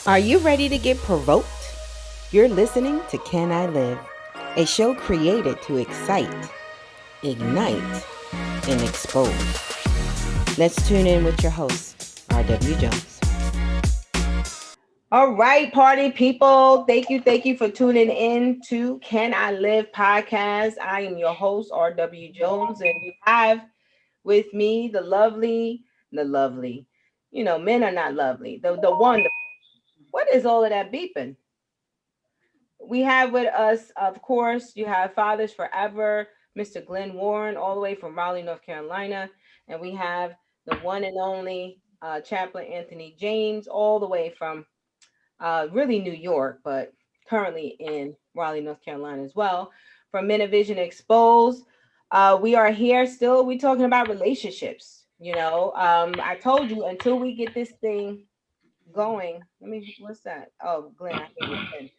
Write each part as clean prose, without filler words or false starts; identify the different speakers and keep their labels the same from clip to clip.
Speaker 1: Are you ready to get provoked? You're listening to Can I Live, a show created to excite, ignite, and expose. Let's tune in with your host, R.W. Jones. All right, party people. Thank you for tuning in to Can I Live podcast. I am your host, R.W. Jones, and you have with me the lovely. You know, men are not lovely. The wonderful. What is all of that beeping? We have with us, of course, you have Fathers Forever, Mr. Glenn Warren, all the way from Raleigh, North Carolina. And we have the one and only Chaplain Anthony James, all the way from really New York, but currently in Raleigh, North Carolina as well. From Vision Exposed, we are here still. We're talking about relationships. You know, I told you until we get this thing going. What's that? Oh, Glenn, I think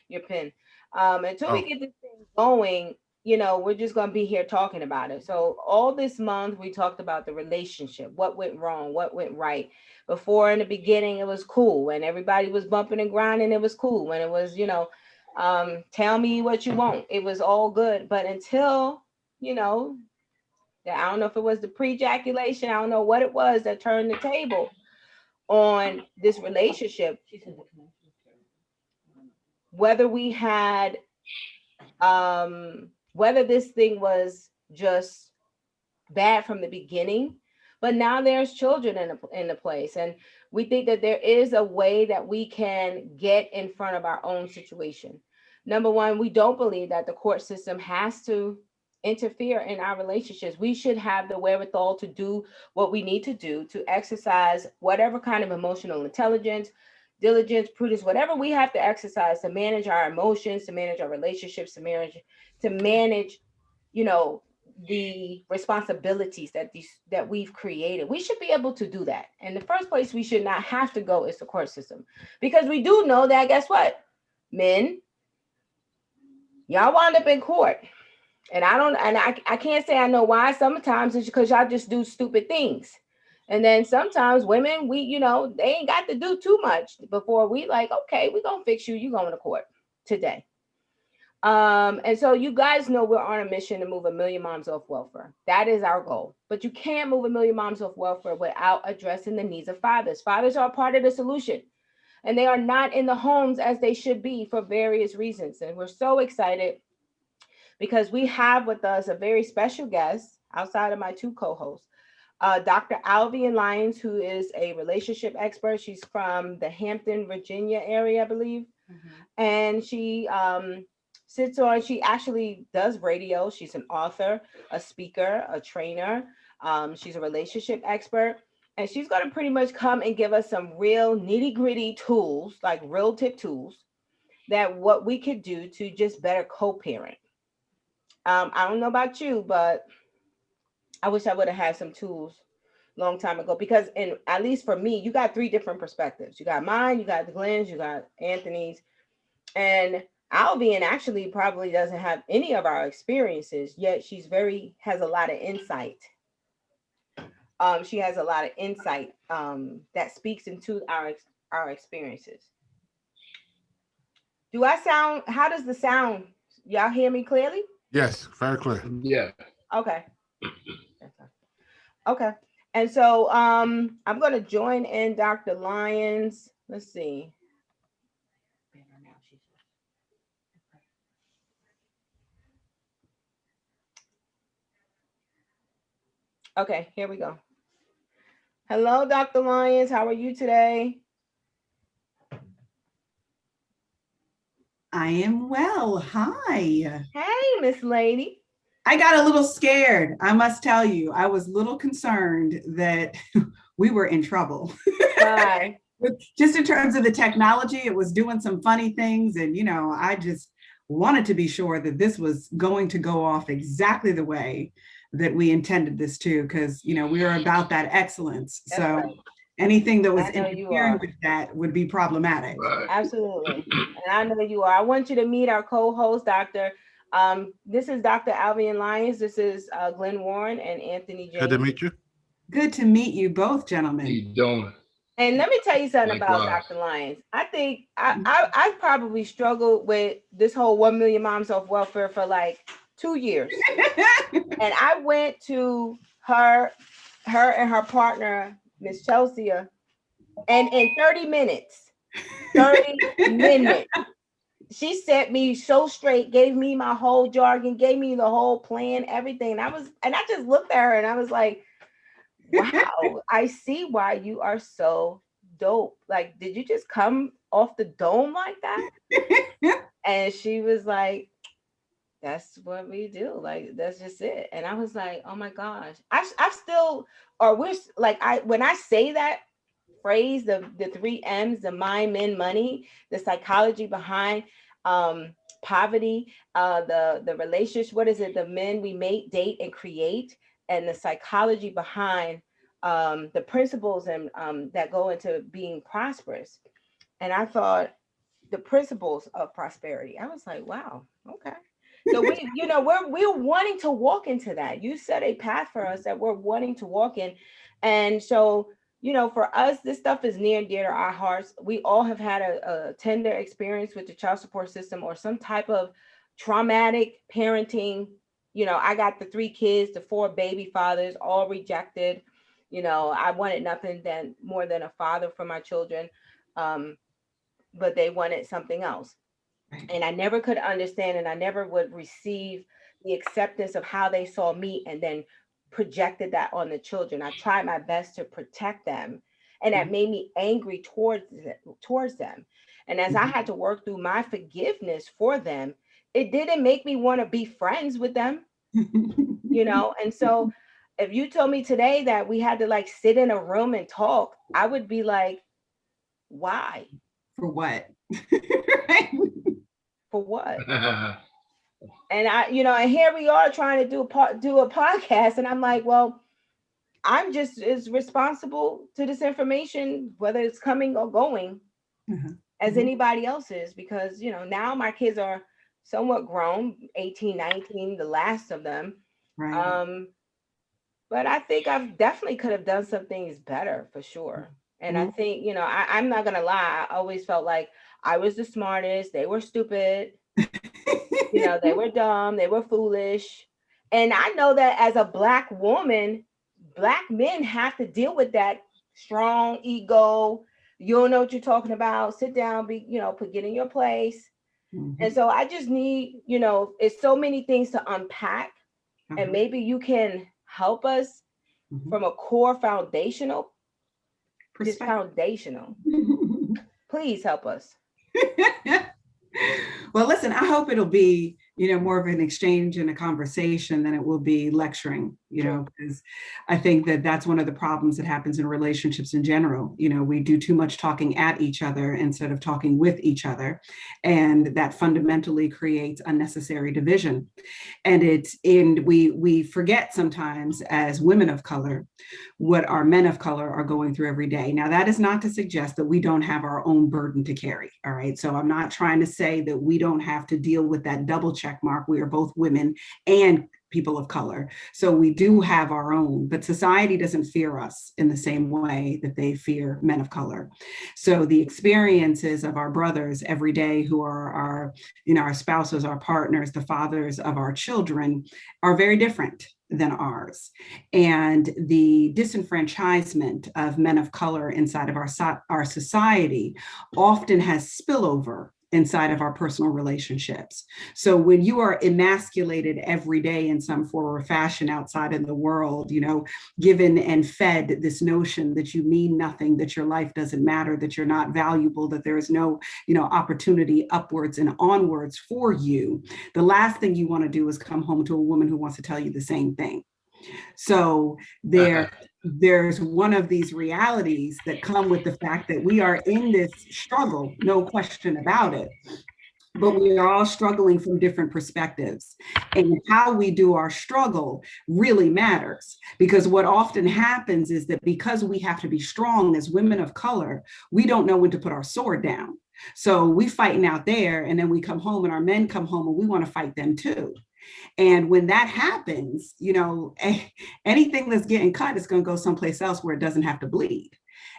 Speaker 1: your pen. Until we get this thing going, you know, we're just gonna be here talking about it. So all this month we talked about the relationship, what went wrong, what went right. Before in the beginning it was cool when everybody was bumping and grinding, it was cool. When it was, tell me what you want, it was all good. But until, you know, I don't know if it was the pre-ejaculation, I don't know what it was that turned the table on this relationship, whether we had whether this thing was just bad from the beginning, but now there's children in the place, and we think that there is a way that we can get in front of our own situation. Number one, we don't believe that the court system has to interfere in our relationships. We should have the wherewithal to do what we need to do to exercise whatever kind of emotional intelligence, diligence, prudence, whatever we have to exercise to manage our emotions, to manage our relationships, to manage, you know, the responsibilities that we've created. We should be able to do that. And the first place we should not have to go is the court system, because we do know that, guess what, men, y'all wound up in court. And I can't say I know why. Sometimes it's because y'all just do stupid things. And then sometimes women, they ain't got to do too much before we like, okay, we're gonna fix you. You going to court today. And so you guys know we're on a mission to move 1 million moms off welfare. That is our goal. But you can't move 1 million moms off welfare without addressing the needs of fathers. Fathers are part of the solution, and they are not in the homes as they should be for various reasons. And we're so excited because we have with us a very special guest outside of my two co-hosts, Dr. Alvean Lyons, who is a relationship expert. She's from the Hampton, Virginia area, I believe. Mm-hmm. And she actually does radio. She's an author, a speaker, a trainer. She's a relationship expert. And she's going to pretty much come and give us some real nitty gritty tools, like real tip tools, that what we could do to just better co-parent. I don't know about you, but I wish I would have had some tools long time ago, because at least for me, you got 3 different perspectives. You got mine, you got Glenn's, you got Anthony's, and Alvean actually probably doesn't have any of our experiences, yet has a lot of insight. She has a lot of insight that speaks into our experiences. How does the sound? Y'all hear me clearly?
Speaker 2: Yes, very clear.
Speaker 3: Yeah.
Speaker 1: Okay. Okay. And so I'm going to join in Dr. Lyons. Let's see. Okay, here we go. Hello, Dr. Lyons. How are you today?
Speaker 4: I am well. Hi.
Speaker 1: Hey, Miss Lady.
Speaker 4: I got a little scared. I must tell you, I was a little concerned that we were in trouble.
Speaker 1: Why?
Speaker 4: Just in terms of the technology, it was doing some funny things. And, I just wanted to be sure that this was going to go off exactly the way that we intended this to, because, we are about that excellence.
Speaker 1: That's
Speaker 4: so
Speaker 1: right.
Speaker 4: Anything that was interfering with that would be problematic.
Speaker 3: Right.
Speaker 1: Absolutely. And I know you are. I want you to meet our co-host, Dr. This is Dr. Alvean Lyons. This is Glenn Warren and Anthony James.
Speaker 2: Good to meet you.
Speaker 4: Good to meet you both, gentlemen.
Speaker 3: How you doing?
Speaker 1: And let me tell you something
Speaker 2: My
Speaker 1: about
Speaker 2: gosh.
Speaker 1: Dr. Lyons. I think I probably struggled with this whole 1 million moms off welfare for like 2 years. And I went to her and her partner, Miss Chelsea, and in 30 minutes, she set me so straight, gave me my whole jargon, gave me the whole plan, everything. And I just looked at her and I was like, wow, I see why you are so dope. Like, did you just come off the dome like that? And she was like, that's what we do. Like, that's just it. And I was like, oh my gosh, I still, or like, when I say that phrase, the three M's, the mind, men, money, the psychology behind poverty, the relationship, what is it? The men we mate, date, and create, and the psychology behind the principles and that go into being prosperous. And I thought the principles of prosperity. I was like, wow, okay. So we're wanting to walk into that. You set a path for us that we're wanting to walk in. And so, for us, this stuff is near and dear to our hearts. We all have had a tender experience with the child support system or some type of traumatic parenting. I got the three kids, the four baby fathers, all rejected. I wanted nothing more than a father for my children. Um, but they wanted something else.
Speaker 4: Right.
Speaker 1: And I never could understand, and I never would receive the acceptance of how they saw me and then projected that on the children. I tried my best to protect them, and that made me angry towards them. And as I had to work through my forgiveness for them, it didn't make me want to be friends with them. And so if you told me today that we had to like sit in a room and talk, I would be like, why?
Speaker 4: For what? Right.
Speaker 1: For what? And and here we are trying to do a podcast, and I'm like, well, I'm just as responsible to this information, whether it's coming or going,
Speaker 4: Uh-huh.
Speaker 1: as
Speaker 4: Mhm.
Speaker 1: anybody else is, because now my kids are somewhat grown, 18, 19, the last of them.
Speaker 4: Right.
Speaker 1: Um, but I think I've definitely could have done some things better for sure. And I
Speaker 4: Mhm.
Speaker 1: think, I'm not gonna lie, I always felt like I was the smartest, they were stupid. They were dumb, they were foolish. And I know that as a Black woman, Black men have to deal with that strong ego. You don't know what you're talking about. Sit down, get in your place. And
Speaker 4: Mhm.
Speaker 1: so I just need, it's so many things to unpack. And
Speaker 4: Uh-huh.
Speaker 1: maybe you can help us
Speaker 4: Mhm.
Speaker 1: from a core foundational, just
Speaker 4: Perspective.
Speaker 1: foundational. Please help us.
Speaker 4: Well, listen, I hope it'll be, more of an exchange and a conversation than it will be lecturing,
Speaker 1: True.
Speaker 4: because I think that that's one of the problems that happens in relationships in general. We do too much talking at each other instead of talking with each other. And that fundamentally creates unnecessary division. And we forget sometimes as women of color what our men of color are going through every day. Now, that is not to suggest that we don't have our own burden to carry. All right. So I'm not trying to say that we don't have to deal with that double check mark. We are both women and people of color. So we do have our own, but society doesn't fear us in the same way that they fear men of color. So the experiences of our brothers every day who are our spouses, our partners, the fathers of our children are very different than ours. And the disenfranchisement of men of color inside of our society often has spillover inside of our personal relationships. So when you are emasculated every day in some form or fashion outside in the world, given and fed this notion that you mean nothing, that your life doesn't matter, that you're not valuable, that there is no, opportunity upwards and onwards for you, the last thing you want to do is come home to a woman who wants to tell you the same thing. So there's one of these realities that come with the fact that we are in this struggle, no question about it, but we are all struggling from different perspectives. And how we do our struggle really matters, because what often happens is that because we have to be strong as women of color, we don't know when to put our sword down. So we fighting out there, and then we come home and our men come home and we want to fight them too. And when that happens, anything that's getting cut is going to go someplace else where it doesn't have to bleed.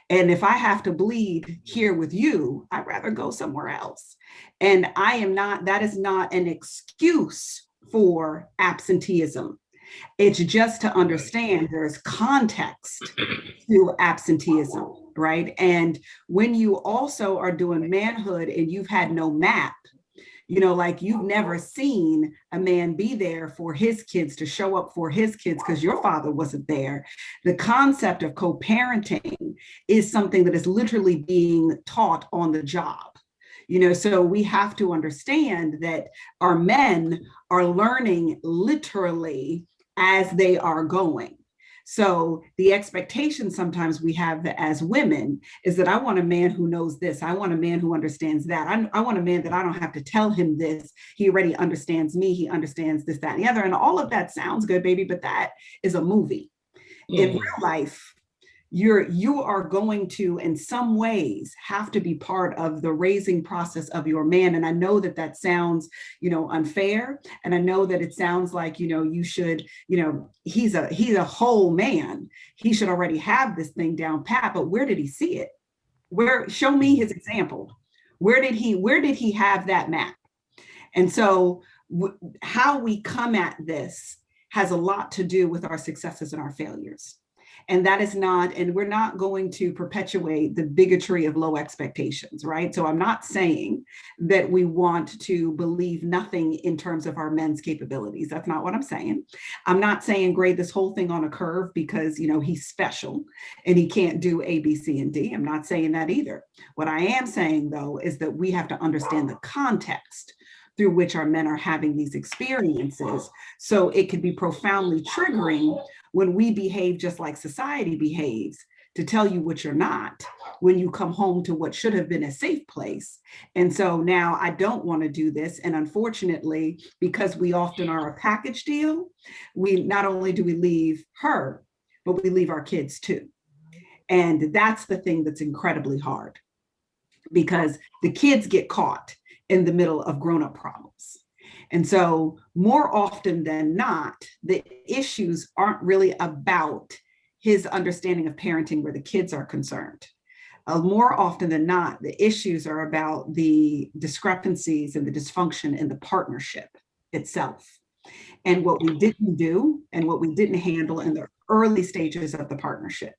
Speaker 4: And if I have to bleed here with you, I'd rather go somewhere else. And that is not an excuse for absenteeism. It's just to understand there's context to absenteeism, right? And when you also are doing manhood and you've had no map, like you've never seen a man be there for his kids, to show up for his kids because your father wasn't there. The concept of co-parenting is something that is literally being taught on the job. So we have to understand that our men are learning literally as they are going. So the expectation sometimes we have as women is that I want a man who knows this. I want a man who understands that. I want a man that I don't have to tell him this. He already understands me. He understands this, that, and the other. And all of that sounds good, baby, but that is a movie. In real life, you are going to, in some ways, have to be part of the raising process of your man. And I know that sounds, unfair. And I know that it sounds like, you should, he's a whole man. He should already have this thing down pat. But where did he see it? Show me his example. Where did he have that map? And so how we come at this has a lot to do with our successes and our failures. And we're not going to perpetuate the bigotry of low expectations, right? So I'm not saying that we want to believe nothing in terms of our men's capabilities. That's not what I'm saying. I'm not saying grade this whole thing on a curve because, he's special and he can't do A, B, C, and D. I'm not saying that either. What I am saying, though, is that we have to understand the context through which our men are having these experiences. So it can be profoundly triggering when we behave just like society behaves, to tell you what you're not when you come home to what should have been a safe place. And so now I don't want to do this. And unfortunately, because we often are a package deal, we not only do we leave her, but we leave our kids too. And that's the thing that's incredibly hard, because the kids get caught in the middle of grown-up problems. And so more often than not, the issues aren't really about his understanding of parenting where the kids are concerned. More often than not, the issues are about the discrepancies and the dysfunction in the partnership itself, and what we didn't do and what we didn't handle in the early stages of the partnership.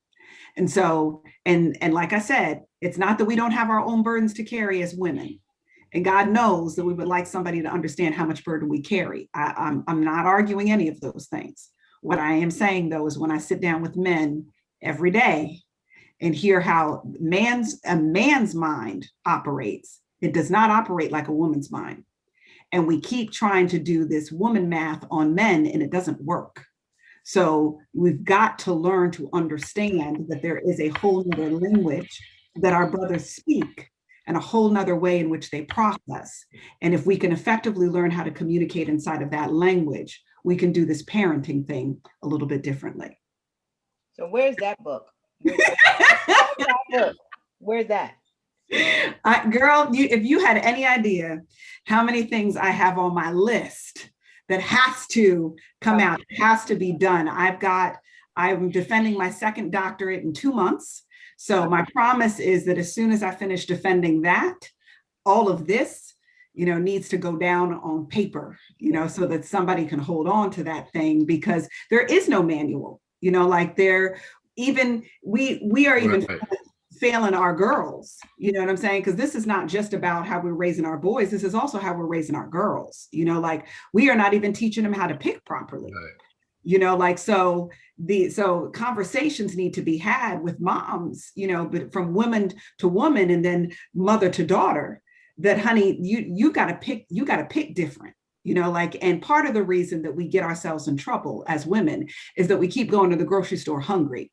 Speaker 4: And so, and like I said, it's not that we don't have our own burdens to carry as women. And God knows that we would like somebody to understand how much burden we carry. I'm not arguing any of those things. What I am saying, though, is when I sit down with men every day and hear how a man's mind operates, it does not operate like a woman's mind. And we keep trying to do this woman math on men, and it doesn't work. So we've got to learn to understand that there is a whole other language that our brothers speak, and a whole nother way in which they process. And if we can effectively learn how to communicate inside of that language, we can do this parenting thing a little bit differently.
Speaker 1: So where's that book? Where's that?
Speaker 4: Girl, if you had any idea how many things I have on my list that has to come out, has to be done. I'm defending my second doctorate in 2 months. So my promise is that as soon as I finish defending that, all of this, needs to go down on paper, so that somebody can hold on to that thing, because there is no manual, we are even failing our girls, you know what I'm saying? Because this is not just about how we're raising our boys. This is also how we're raising our girls, we are not even teaching them how to pick properly. Right. So conversations need to be had with moms, but from woman to woman and then mother to daughter, that honey, you got to pick different, and part of the reason that we get ourselves in trouble as women is that we keep going to the grocery store hungry.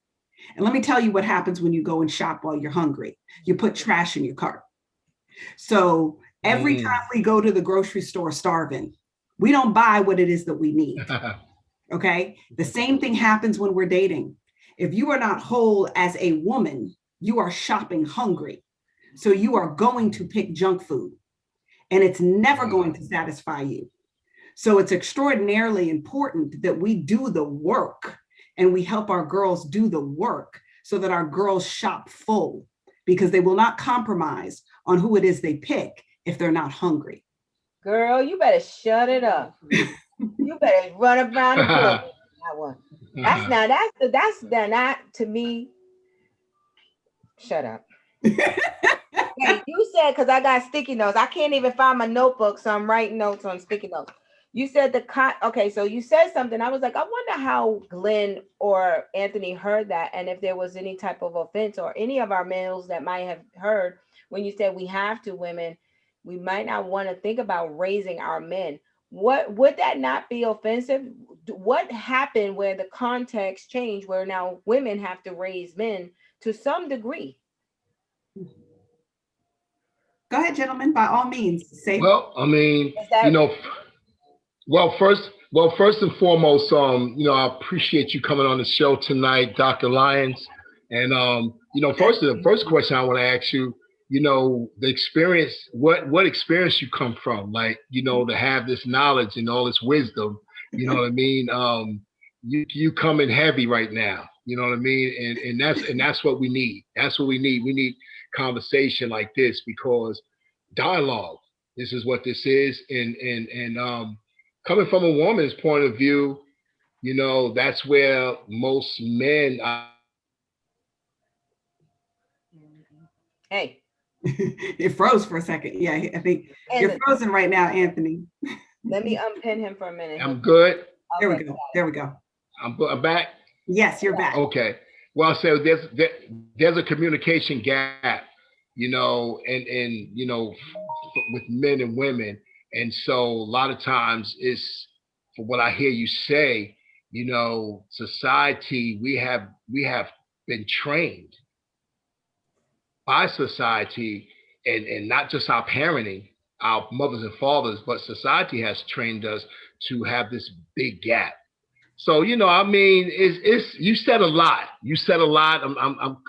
Speaker 4: And let me tell you what happens when you go and shop while you're hungry. You put trash in your cart. So every time we go to the grocery store starving, we don't buy what it is that we need. Okay. The same thing happens when we're dating. If you are not whole as a woman, you are shopping hungry. So you are going to pick junk food, and it's never going to satisfy you. So it's extraordinarily important that we do the work and we help our girls do the work so that our girls shop full, because they will not compromise on who it is they pick if they're not hungry.
Speaker 1: Girl, you better shut it up. You better run around the club with that one. That's now that's not to me. Shut up. Hey, you said, because I got sticky notes. I can't even find my notebook, so I'm writing notes on sticky notes. You said okay, so you said something. I was like, I wonder how Glenn or Anthony heard that, and if there was any type of offense or any of our males that might have heard when you said we have to women, we might not want to think about raising our men. What would that not be offensive? What happened where the context changed, where now women have to raise men to some degree?
Speaker 4: Go ahead, gentlemen, by all means. Say.
Speaker 2: Well, I mean,
Speaker 1: Is that
Speaker 2: first and foremost, I appreciate you coming on the show tonight, Dr. Lyons. And the first question I want to ask you, the experience, what experience you come from, like, to have this knowledge and all this wisdom, you know what I mean? You come in heavy right now, you know what I mean? And that's what we need. That's what we need. We need conversation like this, because dialogue, this is what this is. And coming from a woman's point of view, that's where most men
Speaker 1: hey?
Speaker 4: It froze for a second. Yeah, I think you're
Speaker 1: And
Speaker 4: frozen right now, Anthony.
Speaker 1: let me unpin him for a minute.
Speaker 2: I'm good.
Speaker 4: There we
Speaker 1: Okay.
Speaker 4: go. There we go.
Speaker 2: I'm back.
Speaker 4: Yes, you're back.
Speaker 2: Okay. Well, so there's a communication gap, with men and women. And so a lot of times it's, for what I hear you say, society, we have been trained by society, and not just our parenting, our mothers and fathers, but society has trained us to have this big gap. So I mean, it's you said a lot. You said a lot. I'm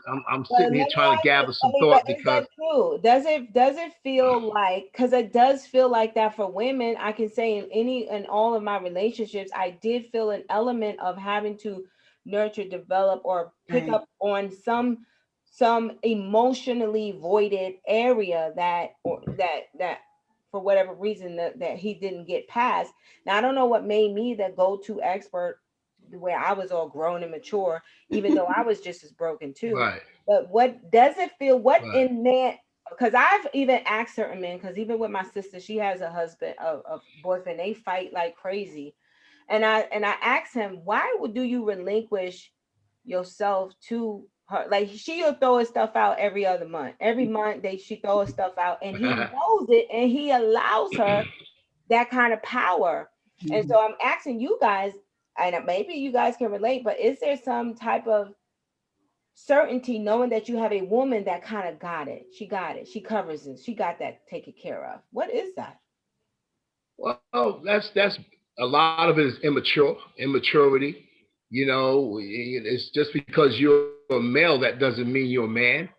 Speaker 1: But
Speaker 2: sitting here trying to gather some thought,
Speaker 1: is
Speaker 2: because
Speaker 1: that true? Does it feel like, because it does feel like that for women. I can say in all of my relationships, I did feel an element of having to nurture, develop, or pick
Speaker 4: Right.
Speaker 1: up on some emotionally voided area that for whatever reason that he didn't get past. Now I don't know what made me the go-to expert where I was all grown and mature, even though I was just as broken too.
Speaker 2: right,
Speaker 1: But what does it feel? What
Speaker 2: right.
Speaker 1: in man? Because I've even asked certain men, because even with my sister, she has a husband, a boyfriend. They fight like crazy, and I asked him, why do you relinquish yourself to her? Like, she'll throw his stuff out every other month. Every month she throws stuff out, and he knows it, and he allows her that kind of power. And
Speaker 4: Mhm.
Speaker 1: so I'm asking you guys, and maybe you guys can relate, but is there some type of certainty knowing that you have a woman that kind of got it? She got it. She covers it. She got that taken care of. What is that?
Speaker 2: Well, that's a lot of it is immaturity. It's just because you're a male, that doesn't mean you're a man.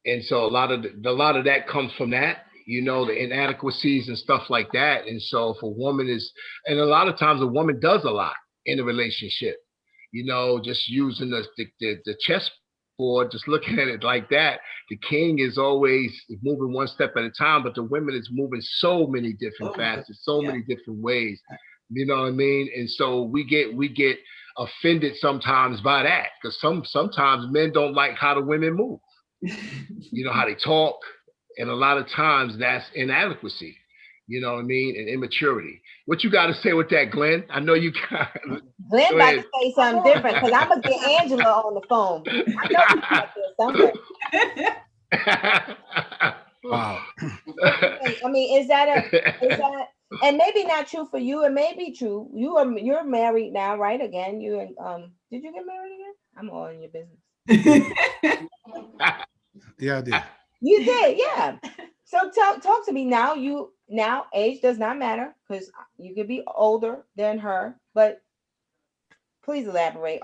Speaker 2: And so a lot of that comes from that, the inadequacies and stuff like that. And so if a woman is, and a lot of times a woman does a lot in a relationship, just using the chessboard, just looking at it like that. The king is always moving one step at a time, but the women is moving so many different facets, so
Speaker 4: Yeah.
Speaker 2: many different ways. You know what I mean? And so we get offended sometimes by that, because sometimes men don't like how the women move, how they talk. And a lot of times that's inadequacy, you know what I mean, and immaturity. What you got to say with that, Glenn? I know you got.
Speaker 1: Glenn
Speaker 2: Go
Speaker 1: about to
Speaker 2: ahead.
Speaker 1: say something different, because I'm gonna get Angela on the phone. I know he's about to say something.
Speaker 3: Wow.
Speaker 1: I mean, is that, and maybe not true for you, it may be true. You're married now, right? Again, you and did you get married again? I'm all in your business.
Speaker 3: Yeah, I did.
Speaker 1: You did, yeah. So talk to me now. Now age does not matter, because you could be older than her, but please elaborate.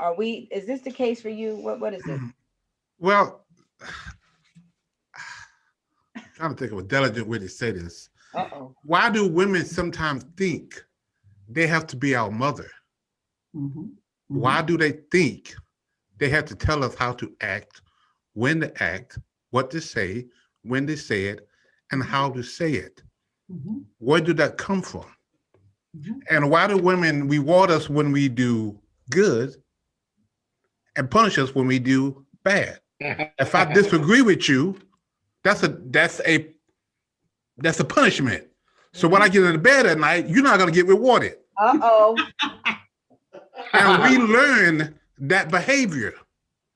Speaker 1: Is this the case for you? What is it?
Speaker 3: Well, trying to think of a delicate way to say this.
Speaker 1: Uh-oh.
Speaker 3: Why do women sometimes think they have to be our mother?
Speaker 4: Mhm.
Speaker 3: Why do they think They had to tell us how to act, when to act, what to say, when to say it, and how to say it.
Speaker 4: Mhm.
Speaker 3: Where did that come from?
Speaker 4: Mhm.
Speaker 3: And why do women reward us when we do good and punish us when we do bad? If I disagree with you, that's a that's a that's a punishment. So when I get into bed at night, you're not gonna get rewarded.
Speaker 1: Uh-oh.
Speaker 3: And we learn that behavior.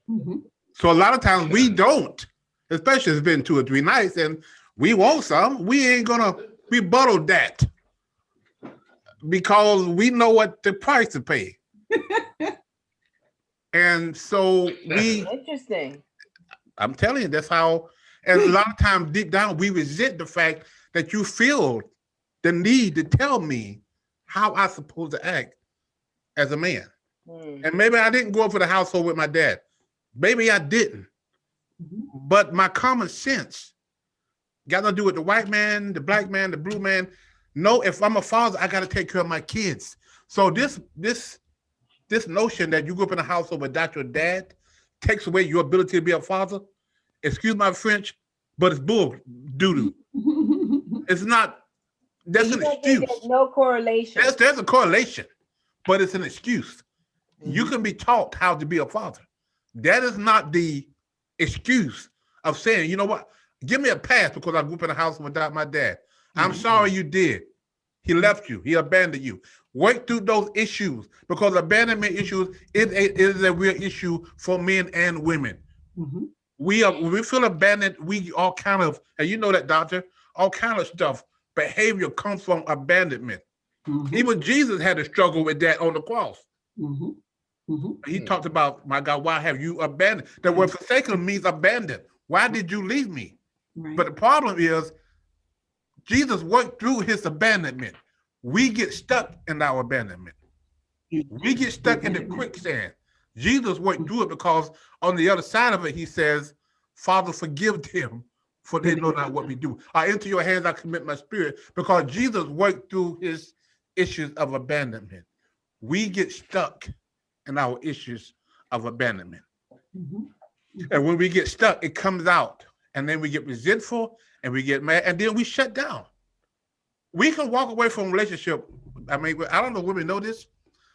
Speaker 4: Mhm.
Speaker 3: So a lot of times we don't, especially if it's been 2 or 3 nights and we want some, we ain't gonna rebuttal that because we know what the price to pay. And so
Speaker 1: Interesting.
Speaker 3: I'm telling you, that's how, and a lot of times deep down, we resent the fact that you feel the need to tell me how I'm supposed to act as a man.
Speaker 1: Hmm.
Speaker 3: And maybe I didn't go up for the household with my dad. Maybe I didn't.
Speaker 4: Mhm.
Speaker 3: But my common sense got nothing to do with the white man, the black man, the blue man. No, if I'm a father, I got to take care of my kids. So this notion that you grew up in a household without your dad takes away your ability to be a father. Excuse my French, but it's bull doo doo. It's not.
Speaker 1: So
Speaker 3: That's
Speaker 1: you
Speaker 3: an
Speaker 1: don't think there's
Speaker 3: excuse.
Speaker 1: no correlation?
Speaker 3: There's a correlation, but it's an excuse. You
Speaker 1: Mhm.
Speaker 3: can be taught how to be a father. That is not the excuse of saying, you know what, give me a pass because I grew up in a house without my dad. I'm sorry you did. He left you. He abandoned you. Work through those issues because abandonment issues is a real issue for men and women.
Speaker 4: Mhm.
Speaker 3: When we feel abandoned, we all kind of, and you know that, doctor, all kind of stuff, behavior comes from abandonment.
Speaker 4: Mhm.
Speaker 3: Even Jesus had to struggle with that on the cross.
Speaker 4: Mhm. Mhm.
Speaker 3: He talked about, my God, why have you abandoned? The word forsaken means abandoned. Why did you leave me? But
Speaker 4: Right.
Speaker 3: the problem is, Jesus worked through his abandonment. We get stuck in our abandonment. We get stuck in the
Speaker 4: Abandonment.
Speaker 3: quicksand. Jesus worked through it because on the other side of it, he says, Father, forgive them, for they know not what we do. I into your hands, I commit my spirit, because Jesus worked through his issues of abandonment. We get stuck in our issues of abandonment.
Speaker 4: Mhm.
Speaker 3: And when we get stuck, it comes out. And then we get resentful and we get mad and then we shut down. We can walk away from a relationship. I mean, I don't know if women know this,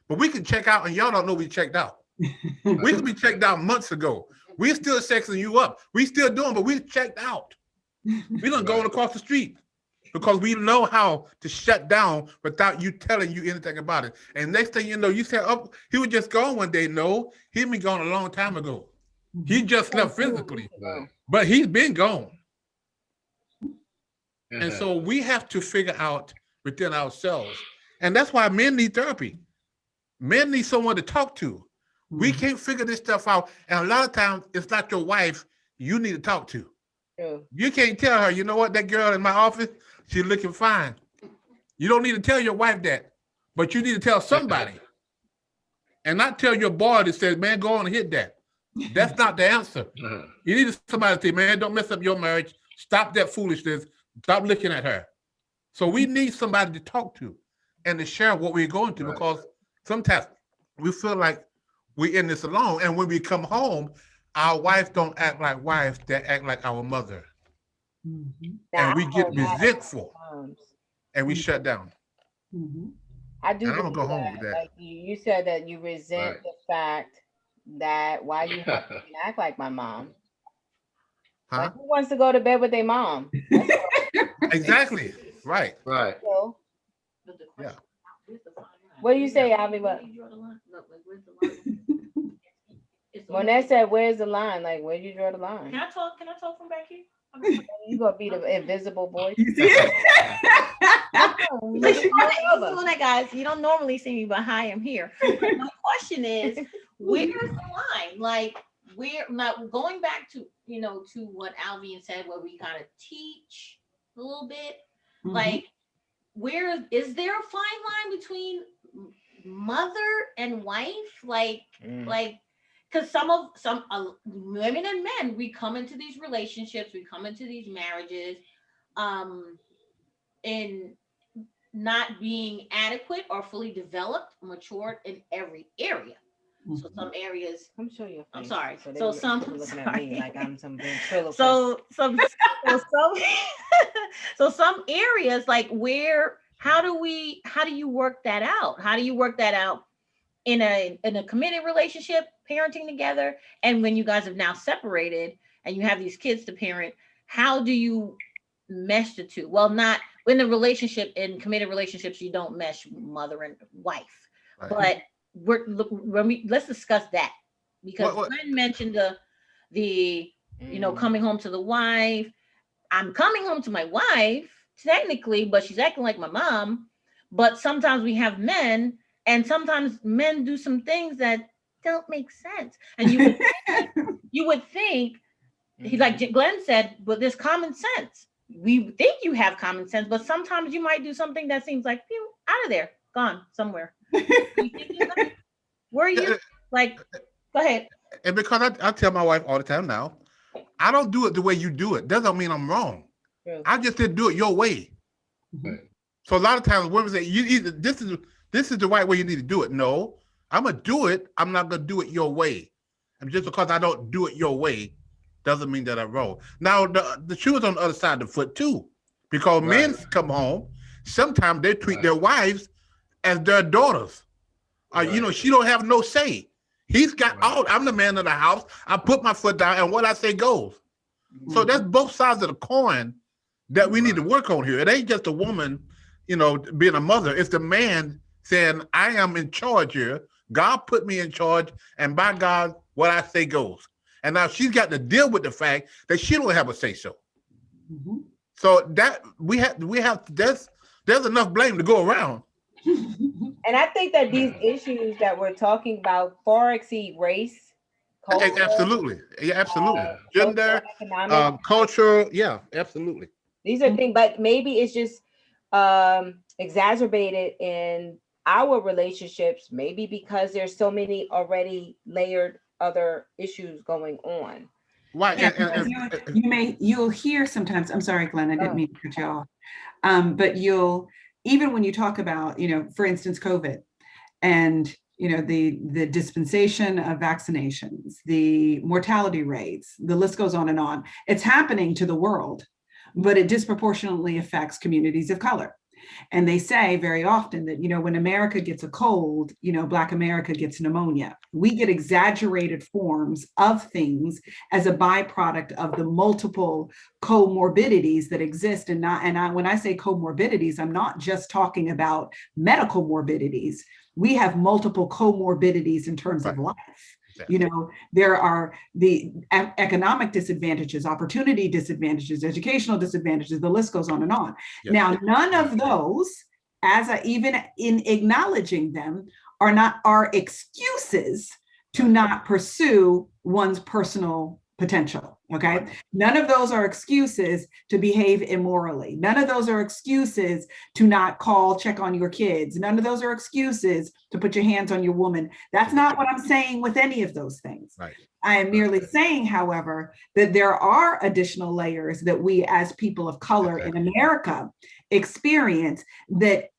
Speaker 3: but we can check out and y'all don't know we checked out. We could be checked out months ago. We're still sexing you up. We still doing, but we checked out. We done going across the street because we know how to shut down without you telling you anything about it. And next thing you know, you say, oh, he was just gone one day. No, he been gone a long time ago. He just
Speaker 1: Like
Speaker 3: left
Speaker 1: 2
Speaker 3: physically,
Speaker 1: weeks ago.
Speaker 3: but he's been gone. And so we have to figure out within ourselves. And that's why men need therapy. Men need someone to talk to. We
Speaker 4: Mhm.
Speaker 3: can't figure this stuff out. And a lot of times it's not your wife you need to talk to.
Speaker 1: True.
Speaker 3: You can't tell her, you know what, that girl in my office, she's looking fine. You don't need to tell your wife that, but you need to tell somebody and not tell your boy that says, man, go on and hit that. That's not the answer. You need somebody to say, man, don't mess up your marriage. Stop that foolishness. Stop looking at her. So we need somebody to talk to and to share what we're going through because sometimes we feel like we're in this alone. And when we come home, our wives don't act like wives, they act like our mother.
Speaker 4: Mhm.
Speaker 1: Now
Speaker 3: And
Speaker 1: I
Speaker 3: we get
Speaker 1: heard that a
Speaker 3: resentful
Speaker 1: couple times.
Speaker 3: and we shut down.
Speaker 4: Mhm.
Speaker 1: I do
Speaker 3: And I'm
Speaker 1: believe
Speaker 3: gonna go home with
Speaker 1: that.
Speaker 3: that.
Speaker 1: Like you said that you resent the fact that why you have to even act like my mom.
Speaker 3: Huh?
Speaker 1: Like who wants to go to bed with their mom? That's
Speaker 3: Exactly. Right.
Speaker 2: Right.
Speaker 1: so.
Speaker 3: Yeah.
Speaker 1: What do you say, Avi? What? Monet said, "Where's the line? Like, where do you draw the line?
Speaker 5: Can I talk? Can I talk from back here?
Speaker 1: You gonna be the invisible voice?"
Speaker 4: You see it?
Speaker 5: This is one that, guys, you don't normally see me, but hi, I'm here. My question is, where's the line? Like, where not going back to to what Alvian said, where we kind of teach a little bit. Like, where is there a fine line between mother and wife? Like, because some women and men, we come into these relationships, we come into these marriages, um, in not being adequate or fully developed, matured in every area. So some areas,
Speaker 1: I'm sure your face.
Speaker 5: I'm sorry.
Speaker 1: So,
Speaker 5: So some
Speaker 1: looking at
Speaker 5: sorry.
Speaker 1: me like I'm some ventriloquist.
Speaker 5: So some so some areas like where how do you work that out? How do you work that out in a committed relationship, parenting together, and when you guys have now separated and you have these kids to parent, how do you mesh the two? Well, not in a relationship, in committed relationships, you don't mesh mother and wife.
Speaker 3: Right.
Speaker 5: But let's discuss that because Glenn mentioned the coming home to the wife. I'm coming home to my wife technically, but she's acting like my mom. But sometimes we have men, and sometimes men do some things that don't make sense. And you would think he, like Glenn said, but there's common sense. We think you have common sense, but sometimes you might do something that seems like out of there, gone somewhere. Where are you? Like, go ahead.
Speaker 3: And because I tell my wife all the time now, I don't do it the way you do it. Doesn't mean I'm wrong.
Speaker 1: True.
Speaker 3: I just didn't do it your way.
Speaker 2: Right.
Speaker 3: So a lot of times women say, "You either this is the right way you need to do it." No, I'm gonna do it. I'm not gonna do it your way. And just because I don't do it your way, doesn't mean that I'm wrong. Now the shoe is on the other side of the foot too, because men come home. Sometimes they treat their wives as their daughters. She don't have no say. He's got all. I'm the man of the house. I put my foot down, and what I say goes. So that's both sides of the coin that we need to work on here. It ain't just a woman, being a mother. It's the man saying, I am in charge here. God put me in charge, and by God, what I say goes. And now she's got to deal with the fact that she don't have a say so.
Speaker 4: Mm-hmm.
Speaker 3: So that we have there's enough blame to go around.
Speaker 1: And I think that these issues that we're talking about far exceed race, culture,
Speaker 3: absolutely, gender,
Speaker 1: economic,
Speaker 3: culture, absolutely.
Speaker 1: These are things, but maybe it's just exacerbated in our relationships, maybe because there's so many already layered other issues going on.
Speaker 3: Right.
Speaker 4: Yeah, you'll hear sometimes, I'm sorry, Glenn, I didn't mean to cut you off. But even when you talk about, for instance, COVID and, the dispensation of vaccinations, the mortality rates, the list goes on and on. It's happening to the world, but it disproportionately affects communities of color. And they say very often that, when America gets a cold, Black America gets pneumonia. We get exaggerated forms of things as a byproduct of the multiple comorbidities that exist. And when I say comorbidities, I'm not just talking about medical morbidities. We have multiple comorbidities in terms of life. Exactly. There are the economic disadvantages, opportunity disadvantages, educational disadvantages, the list goes on and on. Yes. Now, none of those, even in acknowledging them, are excuses to not pursue one's personal potential. Okay. None of those are excuses to behave immorally. None of those are excuses to not check on your kids. None of those are excuses to put your hands on your woman. That's not what I'm saying with any of those things.
Speaker 3: Right.
Speaker 4: I am merely saying, however, that there are additional layers that we as people of color in America experience that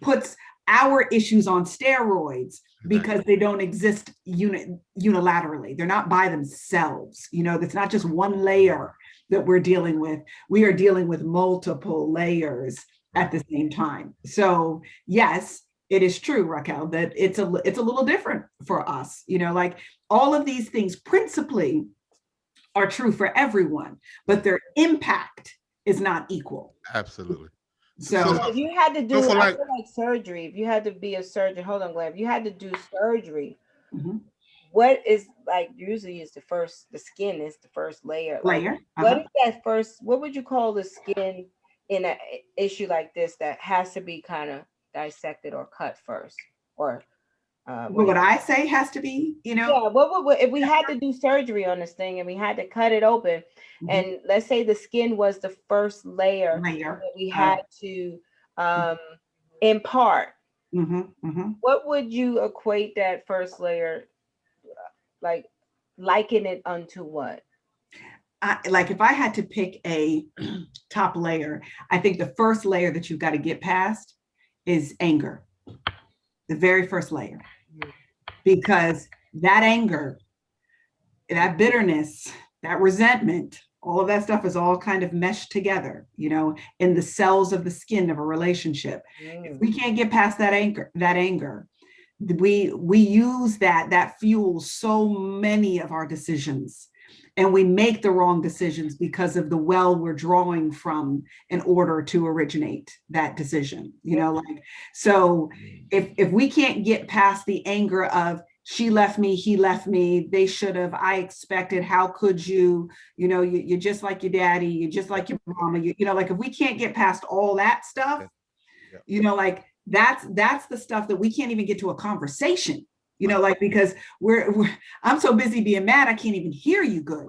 Speaker 4: puts our issues on steroids because they don't exist unilaterally. They're not by themselves. It's not just one layer that we're dealing with. We are dealing with multiple layers at the same time. So yes, it is true, Raquel, that it's a little different for us. Like all of these things principally are true for everyone, but their impact is not equal.
Speaker 3: Absolutely.
Speaker 1: So if you had to do like surgery, if you had to be a surgeon, hold on, Glenn, if you had to do surgery, what is usually is the skin is the first layer. What is that first, what would you call the skin in an issue like this that has to be kind of dissected or cut first? Or
Speaker 4: what would I say has to be,
Speaker 1: Yeah, what if we had to do surgery on this thing and we had to cut it open, and let's say the skin was the first layer that we had to impart. What would you equate that first layer, liken it unto what?
Speaker 4: If I had to pick a top layer, I think the first layer that you've got to get past is anger. The very first layer. because that anger, that bitterness, that resentment, all of that stuff is all kind of meshed together, in the cells of the skin of a relationship. If we can't get past that anger, we use that fuels so many of our decisions, and we make the wrong decisions because of the well we're drawing from in order to originate that decision. So if we can't get past the anger of she left me, he left me, they should have, I expected, how could you, you're just like your daddy, you're just like your mama, like if we can't get past all that stuff, like that's the stuff that we can't even get to a conversation, because I'm so busy being mad, I can't even hear you good.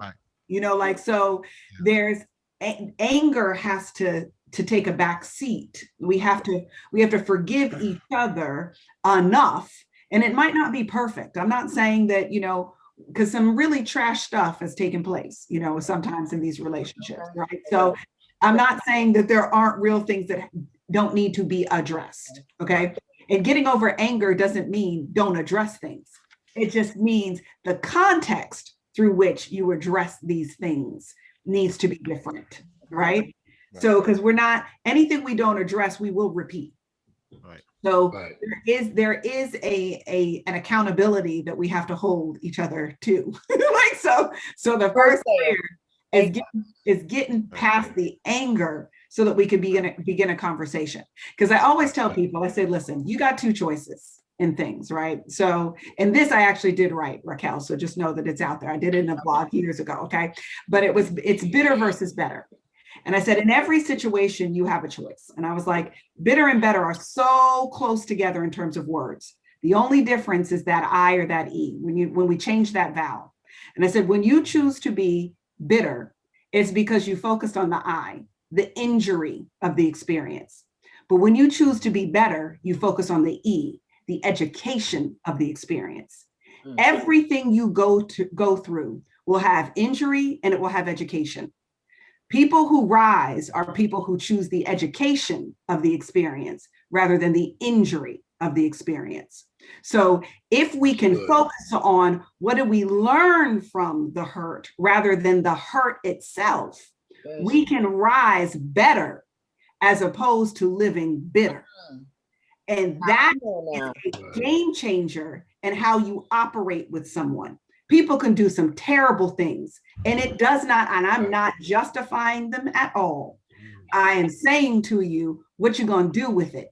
Speaker 4: So there's anger has to take a back seat. We have to forgive each other enough. And it might not be perfect. I'm not saying that, because some really trash stuff has taken place, sometimes in these relationships, right? So I'm not saying that there aren't real things that don't need to be addressed, okay? And getting over anger doesn't mean don't address things. It just means the context through which you address these things needs to be different, right? So, because anything we don't address, we will repeat.
Speaker 3: Right.
Speaker 4: So there is an accountability that we have to hold each other to. So the first layer is getting past the anger so that we can begin a conversation. Because I always tell people, I say, listen, you got two choices in things, right? So, and this I actually did write, Raquel. So just know that it's out there. I did it in a blog years ago, okay? But it's bitter versus better. And I said, in every situation, you have a choice. And I was like, bitter and better are so close together in terms of words. The only difference is that I or that E, when we change that vowel. And I said, when you choose to be bitter, it's because you focused on the I, the injury of the experience. But when you choose to be better, you focus on the E, the education of the experience. Everything you go through will have injury and it will have education. People who rise are people who choose the education of the experience rather than the injury of the experience. So if we can focus on what do we learn from the hurt rather than the hurt itself, we can rise better as opposed to living bitter. And that is a game changer in how you operate with someone. People can do some terrible things, and it does not, and I'm not justifying them at all. I am saying to you what you're going to do with it,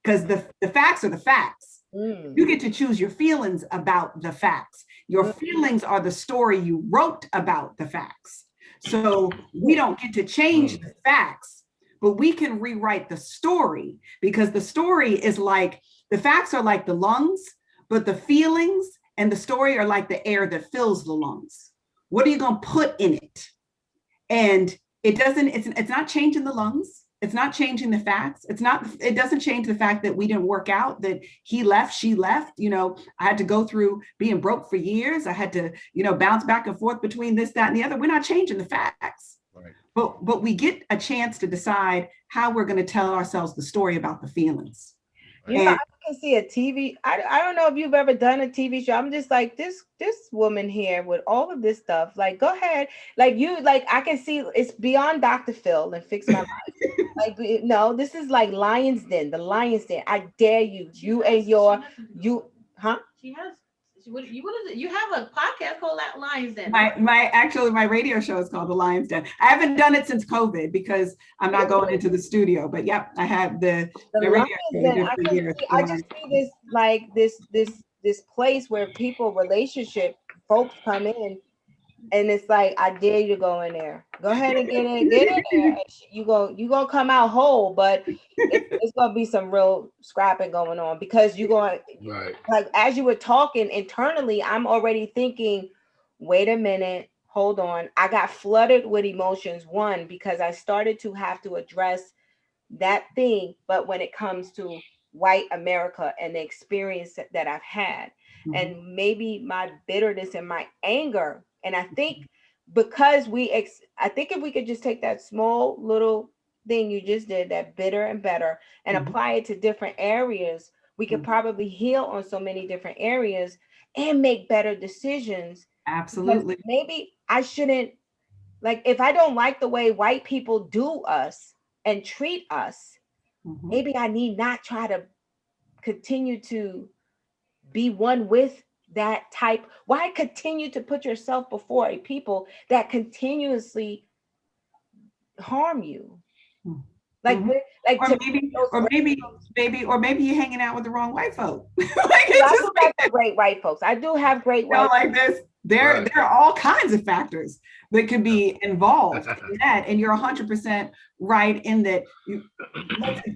Speaker 4: because the facts are the facts. You get to choose your feelings about the facts. Your feelings are the story you wrote about the facts. So we don't get to change the facts, but we can rewrite the story, because the story is like, the facts are like the lungs, but the feelings and the story are like the air that fills the lungs. What are you going to put in it? And it's not changing the lungs. It's not changing the facts. It doesn't change the fact that we didn't work out, that he left, she left. I had to go through being broke for years. I had to, bounce back and forth between this, that, and the other. We're not changing the facts. Right. But we get a chance to decide how we're going to tell ourselves the story about the feelings.
Speaker 1: I can see a TV. I don't know if you've ever done a TV show. I'm just like, this woman here with all of this stuff. Like, go ahead. Like I can see it's beyond Dr. Phil and Fix My Life. No, this is like Lion's Den, the Lion's Den. I dare you. You and your, huh?
Speaker 5: She has. You have a podcast called Lions Den.
Speaker 4: My radio show is called The Lions Den. I haven't done it since COVID because I'm not going into the studio. But yep, I have the radio show.
Speaker 1: I just see this place where relationship folks come in, and it's like, I dare you to go in there. Go ahead and get in there. And you gonna come out whole, but it's gonna be some real scrapping going on, because you're going, like, as you were talking internally, I'm already thinking, wait a minute, hold on. I got flooded with emotions, one, because I started to have to address that thing, but when it comes to white America and the experience that I've had, and maybe my bitterness and my anger. And I think because I think if we could just take that small little thing you just did, that bitter and better, and apply it to different areas, we could probably heal on so many different areas. and make better decisions.
Speaker 4: Absolutely.
Speaker 1: Because maybe I shouldn't, like, if I don't like the way white people do us and treat us,
Speaker 4: Mhm.
Speaker 1: maybe I need not try to continue to be one with that type. Why continue to put yourself before a people that continuously harm you?
Speaker 4: Mhm.
Speaker 1: Like, like
Speaker 4: Or
Speaker 1: to
Speaker 4: maybe,
Speaker 1: those
Speaker 4: or maybe,
Speaker 1: principles.
Speaker 4: maybe you're hanging out with the wrong white folk. Like
Speaker 1: Well,
Speaker 4: it
Speaker 1: I
Speaker 4: just
Speaker 1: do like the great white folks. I do have great white.
Speaker 4: like this. There
Speaker 2: Right.
Speaker 4: are all kinds of factors that could be involved in that, and you're 100% right in that.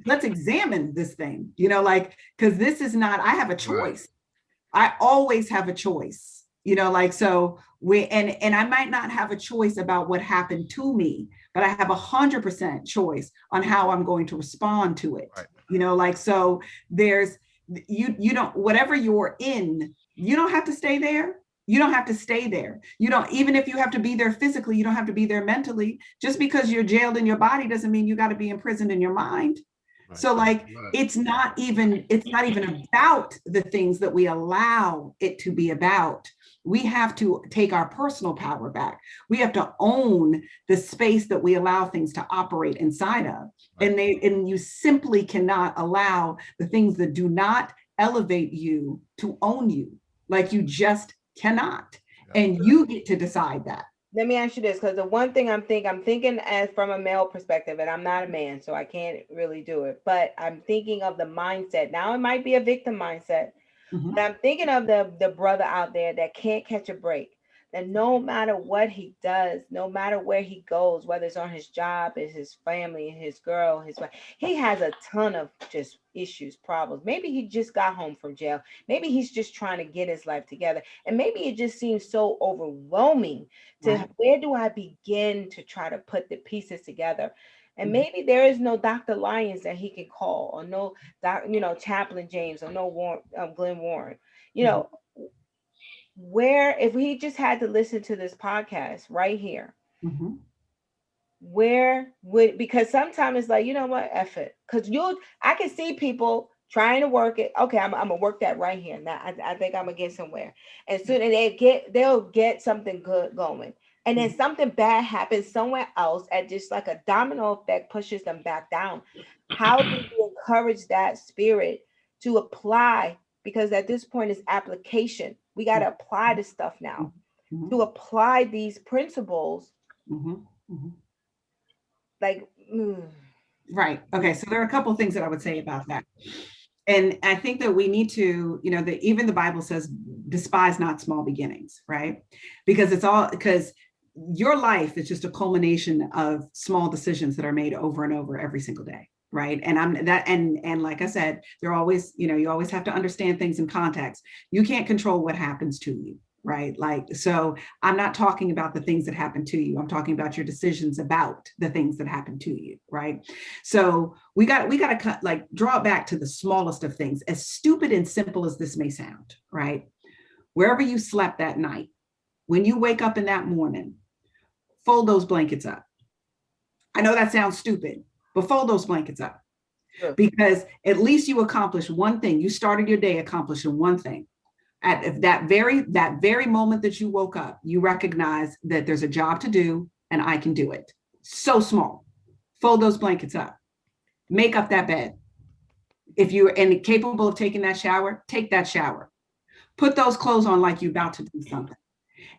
Speaker 4: Let's examine this thing. Like, because this is not. I have a
Speaker 2: Right.
Speaker 4: choice. I always have a choice. Like, so and I might not have a choice about what happened to me, but I have 100% choice on how I'm going to respond to it.
Speaker 3: Right.
Speaker 4: Like, so there's you don't, whatever you're in, you don't have to stay there. You don't have to stay there. You don't, even if you have to be there physically, you don't have to be there mentally. Just because you're jailed in your body doesn't mean you got to be imprisoned in your mind.
Speaker 3: Right.
Speaker 4: So like,
Speaker 2: Right.
Speaker 4: it's not even about the things that we allow it to be about. We have to take our personal power back. We have to own the space that we allow things to operate inside of.
Speaker 3: Right.
Speaker 4: And you simply cannot allow the things that do not elevate you to own you. Like, you just cannot.
Speaker 3: Yeah.
Speaker 4: And you get to decide that.
Speaker 1: Let me ask you this, because the one thing I'm thinking as from a male perspective, and I'm not a man, so I can't really do it. But I'm thinking of the mindset. Now it might be a victim mindset,
Speaker 4: Mhm.
Speaker 1: but I'm thinking of the brother out there that can't catch a break. That no matter what he does, no matter where he goes, whether it's on his job, is his family, his girl, his wife, he has a ton of just issues, problems. Maybe he just got home from jail. Maybe he's just trying to get his life together. And maybe it just seems so overwhelming to
Speaker 4: Right.
Speaker 1: where do I begin to try to put the pieces together? And
Speaker 4: Mhm.
Speaker 1: maybe there is no Dr. Lyons that he can call, or no Chaplain James, or no Glenn Warren. You
Speaker 4: Mhm.
Speaker 1: know, where if he just had to listen to this podcast right here,
Speaker 4: Mhm.
Speaker 1: where would, because sometimes it's like, you know what, F it. Because I can see people trying to work it. Okay, I'm gonna work that right here. Now I think I'm gonna get somewhere. And soon they'll get something good going. And then
Speaker 4: Mhm.
Speaker 1: something bad happens somewhere else, and just like a domino effect pushes them back down. How do you encourage that spirit to apply? Because at this point it's application. We got to apply the stuff now.
Speaker 4: Mhm.
Speaker 1: To apply these principles,
Speaker 4: Mhm. Mhm.
Speaker 1: like
Speaker 4: Right. Okay. So there are a couple of things that I would say about that. And I think that we need to, that even the Bible says, despise not small beginnings, right? Because your life is just a culmination of small decisions that are made over and over every single day. Right. And like I said, they're always, you always have to understand things in context. You can't control what happens to you. Right. Like, so I'm not talking about the things that happen to you. I'm talking about your decisions about the things that happen to you. Right. So we got to like draw it back to the smallest of things, as stupid and simple as this may sound. Right. Wherever you slept that night, when you wake up in that morning, fold those blankets up. I know that sounds stupid, but fold those blankets up.
Speaker 1: sure.
Speaker 4: Because at least you accomplished one thing. You started your day accomplishing one thing. At that very moment that you woke up, you recognize that there's a job to do and I can do it. So small. Fold those blankets up. Make up that bed. If you're capable of taking that shower, take that shower. Put those clothes on like you're about to do something.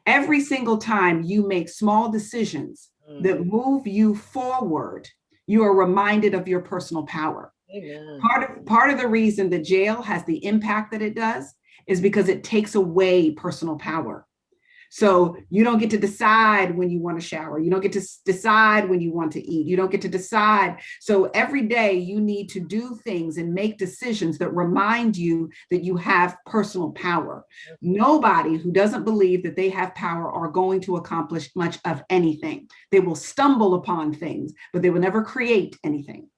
Speaker 4: Every single time you make small decisions that move you forward, you are reminded of your personal power.
Speaker 1: Amen.
Speaker 4: Part of the reason that jail has the impact that it does is because it takes away personal power. So you don't get to decide when you want to shower. You don't get to decide when you want to eat. You don't get to decide. So every day you need to do things and make decisions that remind you that you have personal power. Nobody who doesn't believe that they have power are going to accomplish much of anything. They will stumble upon things, but they will never create anything.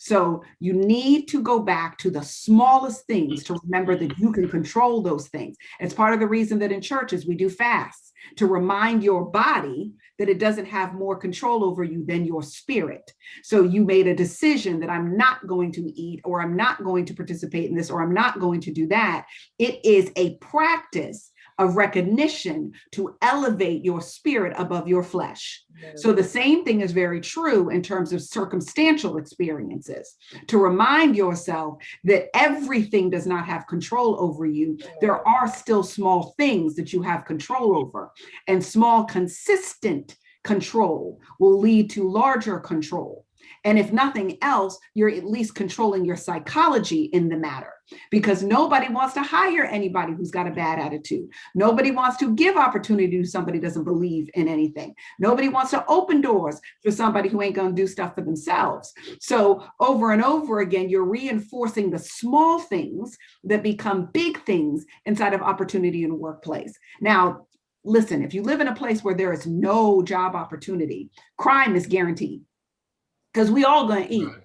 Speaker 4: So you need to go back to the smallest things to remember that you can control those things. It's part of the reason that in churches we do fasts, to remind your body that it doesn't have more control over you than your spirit. So you made a decision that I'm not going to eat, or I'm not going to participate in this, or I'm not going to do that. It is a practice of recognition to elevate your spirit above your flesh. So the same thing is very true in terms of circumstantial experiences, to remind yourself that everything does not have control over you. There are still small things that you have control over, and small, consistent control will lead to larger control. And if nothing else, you're at least controlling your psychology in the matter, because nobody wants to hire anybody who's got a bad attitude. Nobody wants to give opportunity to somebody who doesn't believe in anything. Nobody wants to open doors for somebody who ain't going to do stuff for themselves. So over and over again, you're reinforcing the small things that become big things inside of opportunity in the workplace. Now, listen, if you live in a place where there is no job opportunity, crime is guaranteed, because we all gonna eat.
Speaker 2: Right.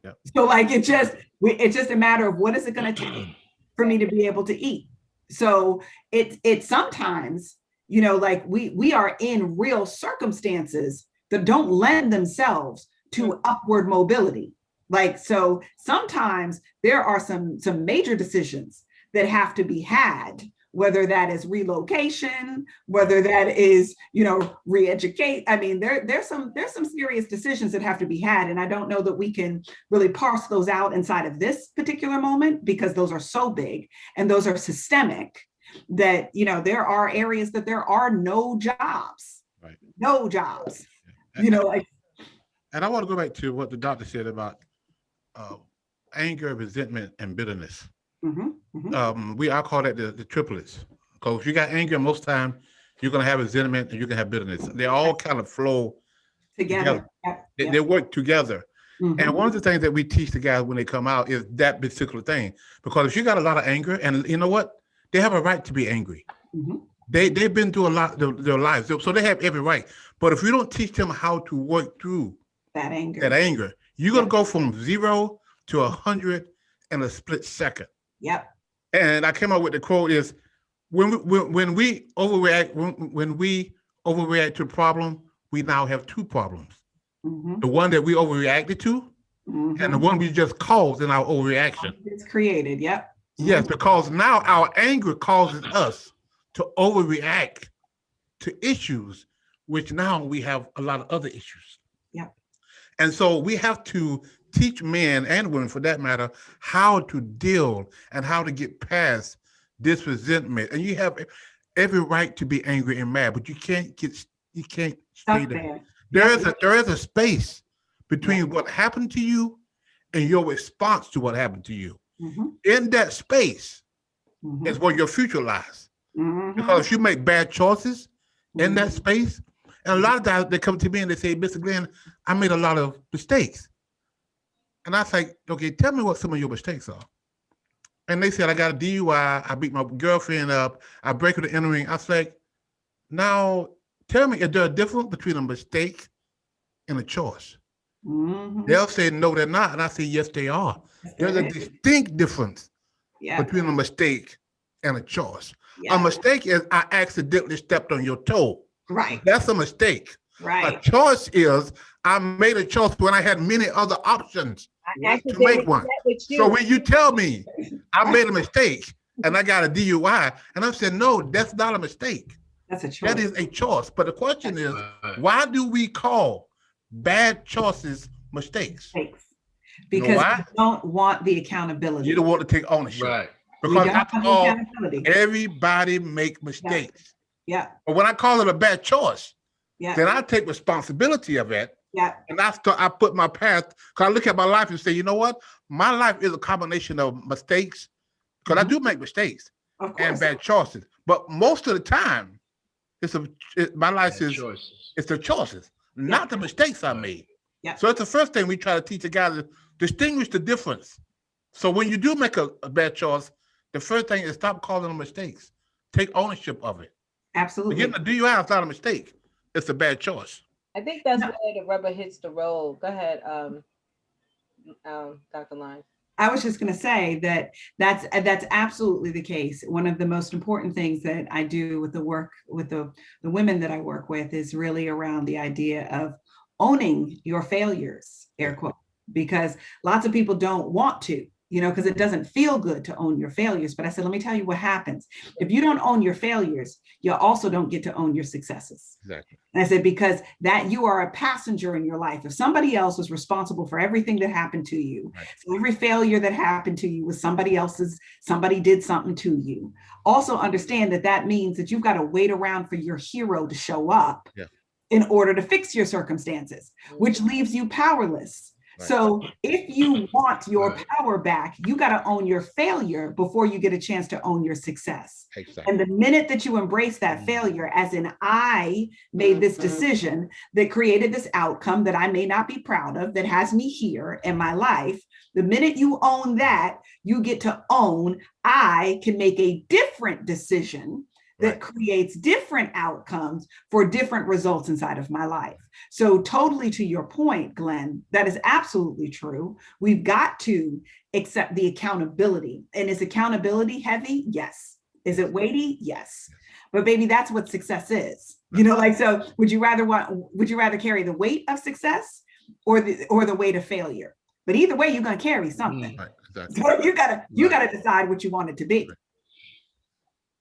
Speaker 3: Yep.
Speaker 4: So like it's just a matter of what is it gonna take for me to be able to eat. So it's sometimes, you know, like we are in real circumstances that don't lend themselves to upward mobility. Like, so sometimes there are some major decisions that have to be had, whether that is relocation, whether that is, you know, re-educate. I mean, there's some serious decisions that have to be had. And I don't know that we can really parse those out inside of this particular moment, because those are so big and those are systemic that, you know, there are areas that there are no jobs,
Speaker 3: Right.
Speaker 4: No jobs,
Speaker 3: And,
Speaker 4: you know, like.
Speaker 3: and I want to go back to what the doctor said about anger, resentment, and bitterness. I call that the triplets. Because if you got anger, most time you're gonna have resentment and you can have bitterness. They all kind of flow together. They work together. And one of the things that we teach the guys when they come out is that particular thing. Because if you got a lot of anger, and you know what, they have a right to be angry. They've been through a lot of their lives, so they have every right. But if you don't teach them how to work through that anger, you're gonna go from 0 to 100 in a split second.
Speaker 4: Yep.
Speaker 3: And I came up with the quote is, when we overreact, when we overreact to a problem, we now have two problems. The one that we overreacted to, and the one we just caused in our overreaction.
Speaker 4: It's created. Yep.
Speaker 3: Yes, because now our anger causes us to overreact to issues, which now we have a lot of other issues.
Speaker 4: Yep.
Speaker 3: And so we have to teach men and women, for that matter, how to deal and how to get past this resentment. And you have every right to be angry and mad, but you can't stay there. There is a space between what happened to you and your response to what happened to you. In that space is where your future lies. Because if you make bad choices in that space, and a lot of times they come to me and they say, Mr. Glenn, I made a lot of mistakes. And I say, okay, tell me what some of your mistakes are. And they said, I got a DUI, I beat my girlfriend up, I break her to entering. I was like, now tell me, is there a difference between a mistake and a choice? They'll say, no, they're not. And I say, yes, they are. There's a distinct difference between a mistake and a choice. A mistake is I accidentally stepped on your toe.
Speaker 4: Right.
Speaker 3: That's a mistake.
Speaker 4: Right.
Speaker 3: A choice is I made a choice when I had many other options to make one. So when you tell me I made a mistake and I got a DUI, and I'm saying, no, that's not a mistake.
Speaker 4: That's a choice.
Speaker 3: That is a choice. But the question is, why do we call bad choices mistakes?
Speaker 4: Because you don't want the accountability.
Speaker 3: You don't want to take ownership.
Speaker 2: Right.
Speaker 3: Because after all, everybody make mistakes.
Speaker 4: Yeah.
Speaker 3: But when I call it a bad choice, then I take responsibility of it. And I put my path, because I look at my life and say, you know what? My life is a combination of mistakes, because I do make mistakes and bad choices. But most of the time, my life is it's the choices, not the mistakes I made. So it's the first thing we try to teach the guys to distinguish the difference. So when you do make a bad choice, the first thing is stop calling them mistakes. Take ownership of it.
Speaker 4: Absolutely.
Speaker 3: Getting a DUI is not a mistake. It's a bad choice.
Speaker 1: I think that's where the rubber hits the road. Go ahead, Dr. Lyons?
Speaker 4: I was just going to say that that's absolutely the case. One of the most important things that I do with the work with the women that I work with is really around the idea of owning your failures, air quote, because lots of people don't want to, because it doesn't feel good to own your failures. But I said, let me tell you what happens. If you don't own your failures, you also don't get to own your successes.
Speaker 3: Exactly.
Speaker 4: And I said, because that you are a passenger in your life. If somebody else was responsible for everything that happened to you,
Speaker 3: Right.
Speaker 4: so every failure that happened to you was somebody did something to you. Also understand that means that you've got to wait around for your hero to show up in order to fix your circumstances, which leaves you powerless. Right. So if you want your power back, you got to own your failure before you get a chance to own your success.
Speaker 3: Exactly.
Speaker 4: And the minute that you embrace that failure, as in I made this decision that created this outcome that I may not be proud of, that has me here in my life, the minute you own that, you get to own I can make a different decision that creates different outcomes for different results inside of my life. So totally to your point, Glenn, that is absolutely true. We've got to accept the accountability. And is accountability heavy? Yes. Is it weighty? Yes. But baby, that's what success is. So would you rather carry the weight of success or the weight of failure? But either way, you're going to carry something.
Speaker 3: Right, exactly.
Speaker 4: So you gotta decide what you want it to be.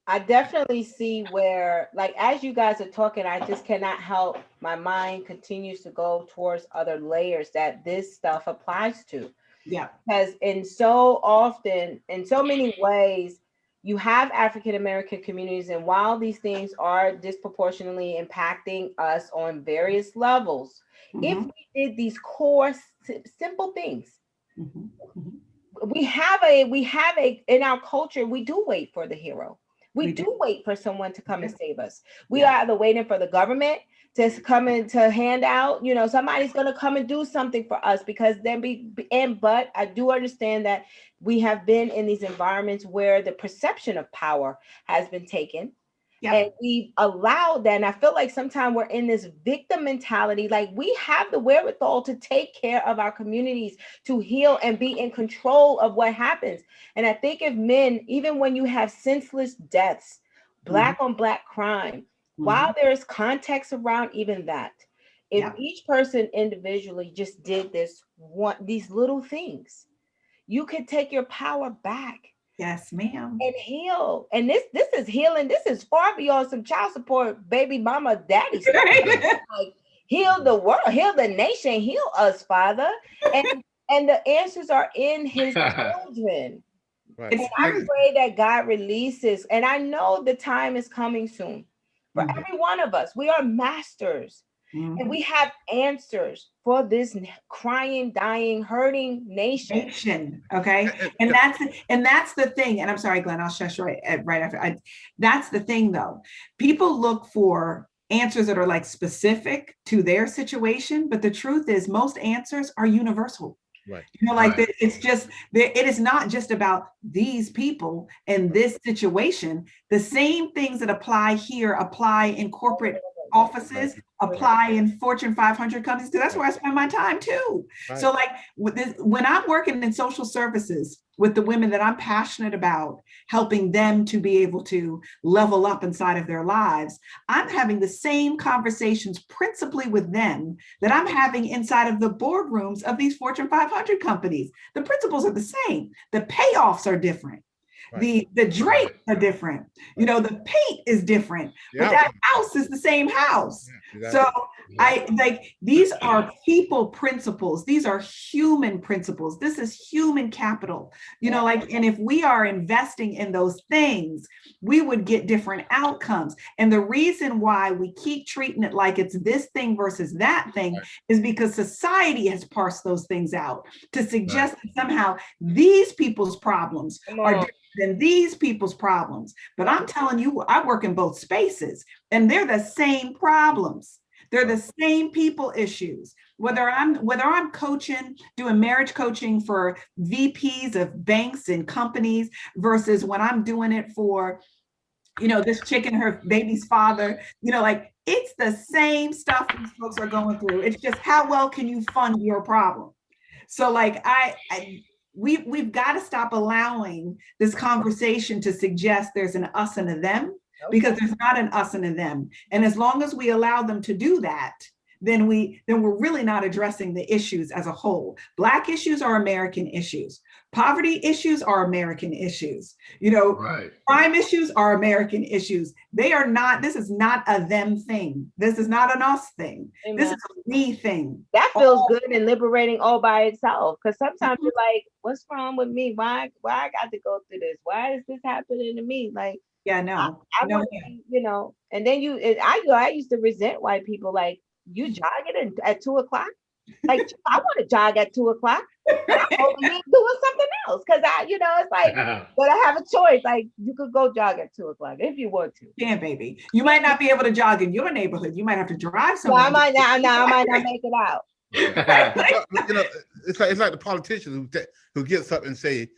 Speaker 1: I definitely see where, like, as you guys are talking, I just cannot help, my mind continues to go towards other layers that this stuff applies to.
Speaker 4: Yeah.
Speaker 1: Because in so many ways, you have African American communities, and while these things are disproportionately impacting us on various levels, if we did these core simple things, we have a in our culture, we do wait for the hero. We do wait for someone to come and save us. We are either waiting for the government to come in to hand out, somebody's going to come and do something for us, because but I do understand that we have been in these environments where the perception of power has been taken. And we've allowed that. And I feel like sometimes we're in this victim mentality. Like, we have the wherewithal to take care of our communities, to heal and be in control of what happens. And I think if men, even when you have senseless deaths, Black on Black crime, while there is context around even that, if each person individually just did these little things, you could take your power back.
Speaker 4: Yes, ma'am.
Speaker 1: And heal. And this is healing. This is far beyond some child support, baby mama, daddy stuff. Like, heal the world, heal the nation, heal us, Father. And the answers are in his children. Right. And I pray that God releases, and I know the time is coming soon for every one of us. We are masters. And we have answers for this crying, dying, hurting nation.
Speaker 4: Okay. And that's the thing. And I'm sorry, Glenn, I'll shush right after. That's the thing, though. People look for answers that are like specific to their situation, but the truth is most answers are universal. Right. It's just, it is not just about these people and this situation. The same things that apply here apply in corporate offices, apply in Fortune 500 companies, because that's where I spend my time too. Right. So like when I'm working in social services with the women that I'm passionate about, helping them to be able to level up inside of their lives, I'm having the same conversations principally with them that I'm having inside of the boardrooms of these Fortune 500 companies. The principles are the same. The payoffs are different. Right. The drapes are different. The paint is different, but that house is the same house. Yeah, exactly. So these are people principles. These are human principles. This is human capital, and if we are investing in those things, we would get different outcomes. And the reason why we keep treating it like it's this thing versus that thing is because society has parsed those things out to suggest that somehow these people's problems are different than these people's problems. But I'm telling you, I work in both spaces and they're the same problems. They're the same people issues. Whether I'm coaching, doing marriage coaching for VPs of banks and companies versus when I'm doing it for, this chick and her baby's father, it's the same stuff these folks are going through. It's just how well can you fund your problem? So like we've got to stop allowing this conversation to suggest there's an us and a them, because there's not an us and a them. And as long as we allow them to do that, then we're really not addressing the issues as a whole. Black issues are American issues. Poverty issues are American issues. You know,
Speaker 2: Right.
Speaker 4: crime issues are American issues. They are not, this is not a them thing. This is not an us thing.
Speaker 1: Amen.
Speaker 4: This is a me thing.
Speaker 1: That feels good and liberating all by itself. Because sometimes you're like, what's wrong with me? Why I got to go through this? Why is this happening to me? Like,
Speaker 4: Yeah, no.
Speaker 1: I want to be, you know, and then I used to resent white people, like, you jogging at 2:00? Like, I want to jog at 2:00. I'm over here doing something else, because it's like, but I have a choice. Like, you could go jog at 2:00 if you want to.
Speaker 4: Yeah, baby. You might not be able to jog in your neighborhood. You might have to drive
Speaker 1: So
Speaker 4: somewhere.
Speaker 1: I might not make it out.
Speaker 3: You know, it's like the politicians who gets up and say,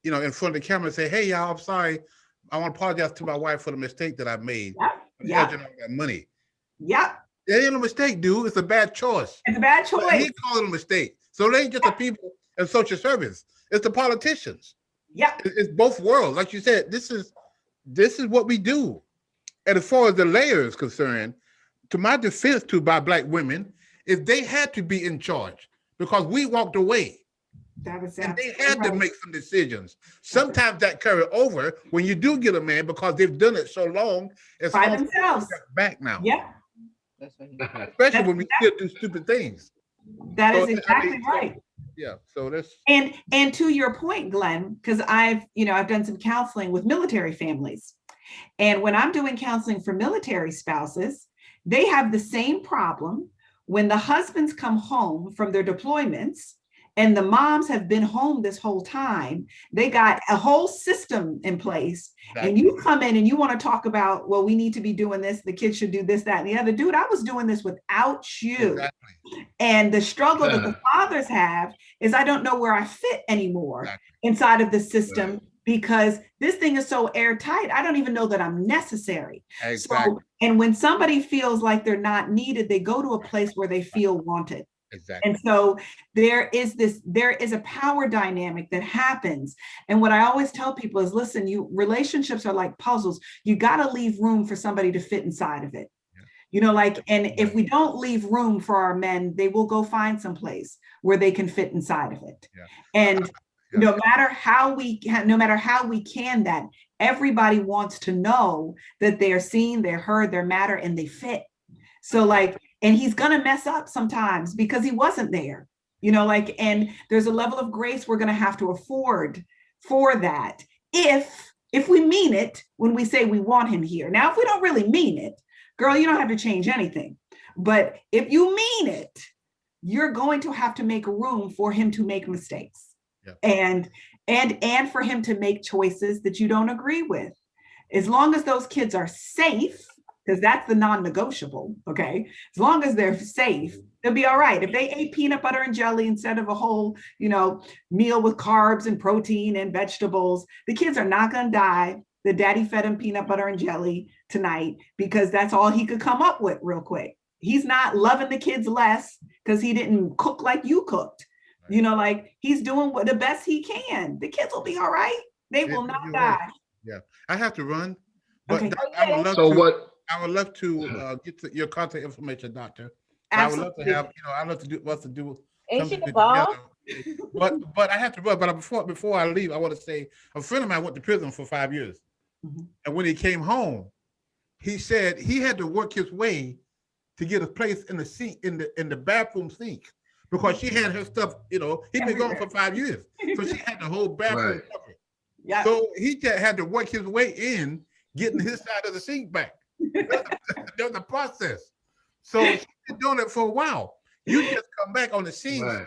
Speaker 3: you know, in front of the camera, say, "Hey, y'all, I'm sorry. I want to apologize to my wife for the mistake that I made.
Speaker 4: Yeah.
Speaker 3: That money."
Speaker 4: Yep.
Speaker 3: It ain't a mistake, dude. It's a bad choice.
Speaker 4: It's a bad
Speaker 3: But
Speaker 4: choice.
Speaker 3: he called it a mistake. So it ain't just the people in social service. It's the politicians.
Speaker 4: Yep.
Speaker 3: It's both worlds. Like you said, this is what we do. And as far as the layer is concerned, to my defense by black women, is they had to be in charge because we walked away. And they had to make some decisions. Sometimes that carry over when you do get a man because they've done it so long. It's
Speaker 4: by themselves.
Speaker 3: Back now.
Speaker 4: Yeah.
Speaker 3: Especially when we still do stupid things.
Speaker 4: That is exactly right.
Speaker 3: Yeah. So that's
Speaker 4: and to your point, Glenn, because I've done some counseling with military families. And when I'm doing counseling for military spouses, they have the same problem when the husbands come home from their deployments and the moms have been home this whole time. They got a whole system in place. Exactly. And you come in and you want to talk about, well, we need to be doing this. The kids should do this, that, and the other. Dude, I was doing this without you. Exactly. And the struggle that the fathers have is I don't know where I fit anymore inside of the system because this thing is so airtight. I don't even know that I'm necessary.
Speaker 3: Exactly.
Speaker 4: So, and when somebody feels like they're not needed, they go to a place where they feel wanted.
Speaker 3: Exactly.
Speaker 4: And so there is a power dynamic that happens. And what I always tell people is, listen, relationships are like puzzles. You got to leave room for somebody to fit inside of it. And if we don't leave room for our men, they will go find some place where they can fit inside of it. Yeah. And no matter how we can that, everybody wants to know that they're seen, they're heard, they matter, and they fit. So and he's going to mess up sometimes because he wasn't there, and there's a level of grace we're going to have to afford for that. If we mean it, when we say we want him here. Now, if we don't really mean it, girl, you don't have to change anything. But if you mean it, you're going to have to make room for him to make mistakes and for him to make choices that you don't agree with. As long as those kids are safe, because that's the non-negotiable, okay? As long as they're safe, they'll be all right. If they ate peanut butter and jelly instead of a whole, meal with carbs and protein and vegetables, the kids are not gonna die. The daddy fed him peanut butter and jelly tonight because that's all he could come up with real quick. He's not loving the kids less because he didn't cook like you cooked. He's doing the best he can. The kids will be all right. They will not die.
Speaker 3: Right. Yeah, I have to run. But
Speaker 4: okay.
Speaker 3: I would love to get to your contact information, Doctor.
Speaker 4: Absolutely.
Speaker 3: I'd love to do what's to do.
Speaker 1: Ain't she the boss?
Speaker 3: But I have to run. But before I leave, I want to say a friend of mine went to prison for 5 years, and when he came home, he said he had to work his way to get a place in the sink in the bathroom sink because she had her stuff. He'd been gone for 5 years, so she had the whole bathroom covered. Yeah. So he just had to work his way in, getting his side of the sink back. There's a process. So she's been doing it for a while. You just come back on the scene. Right.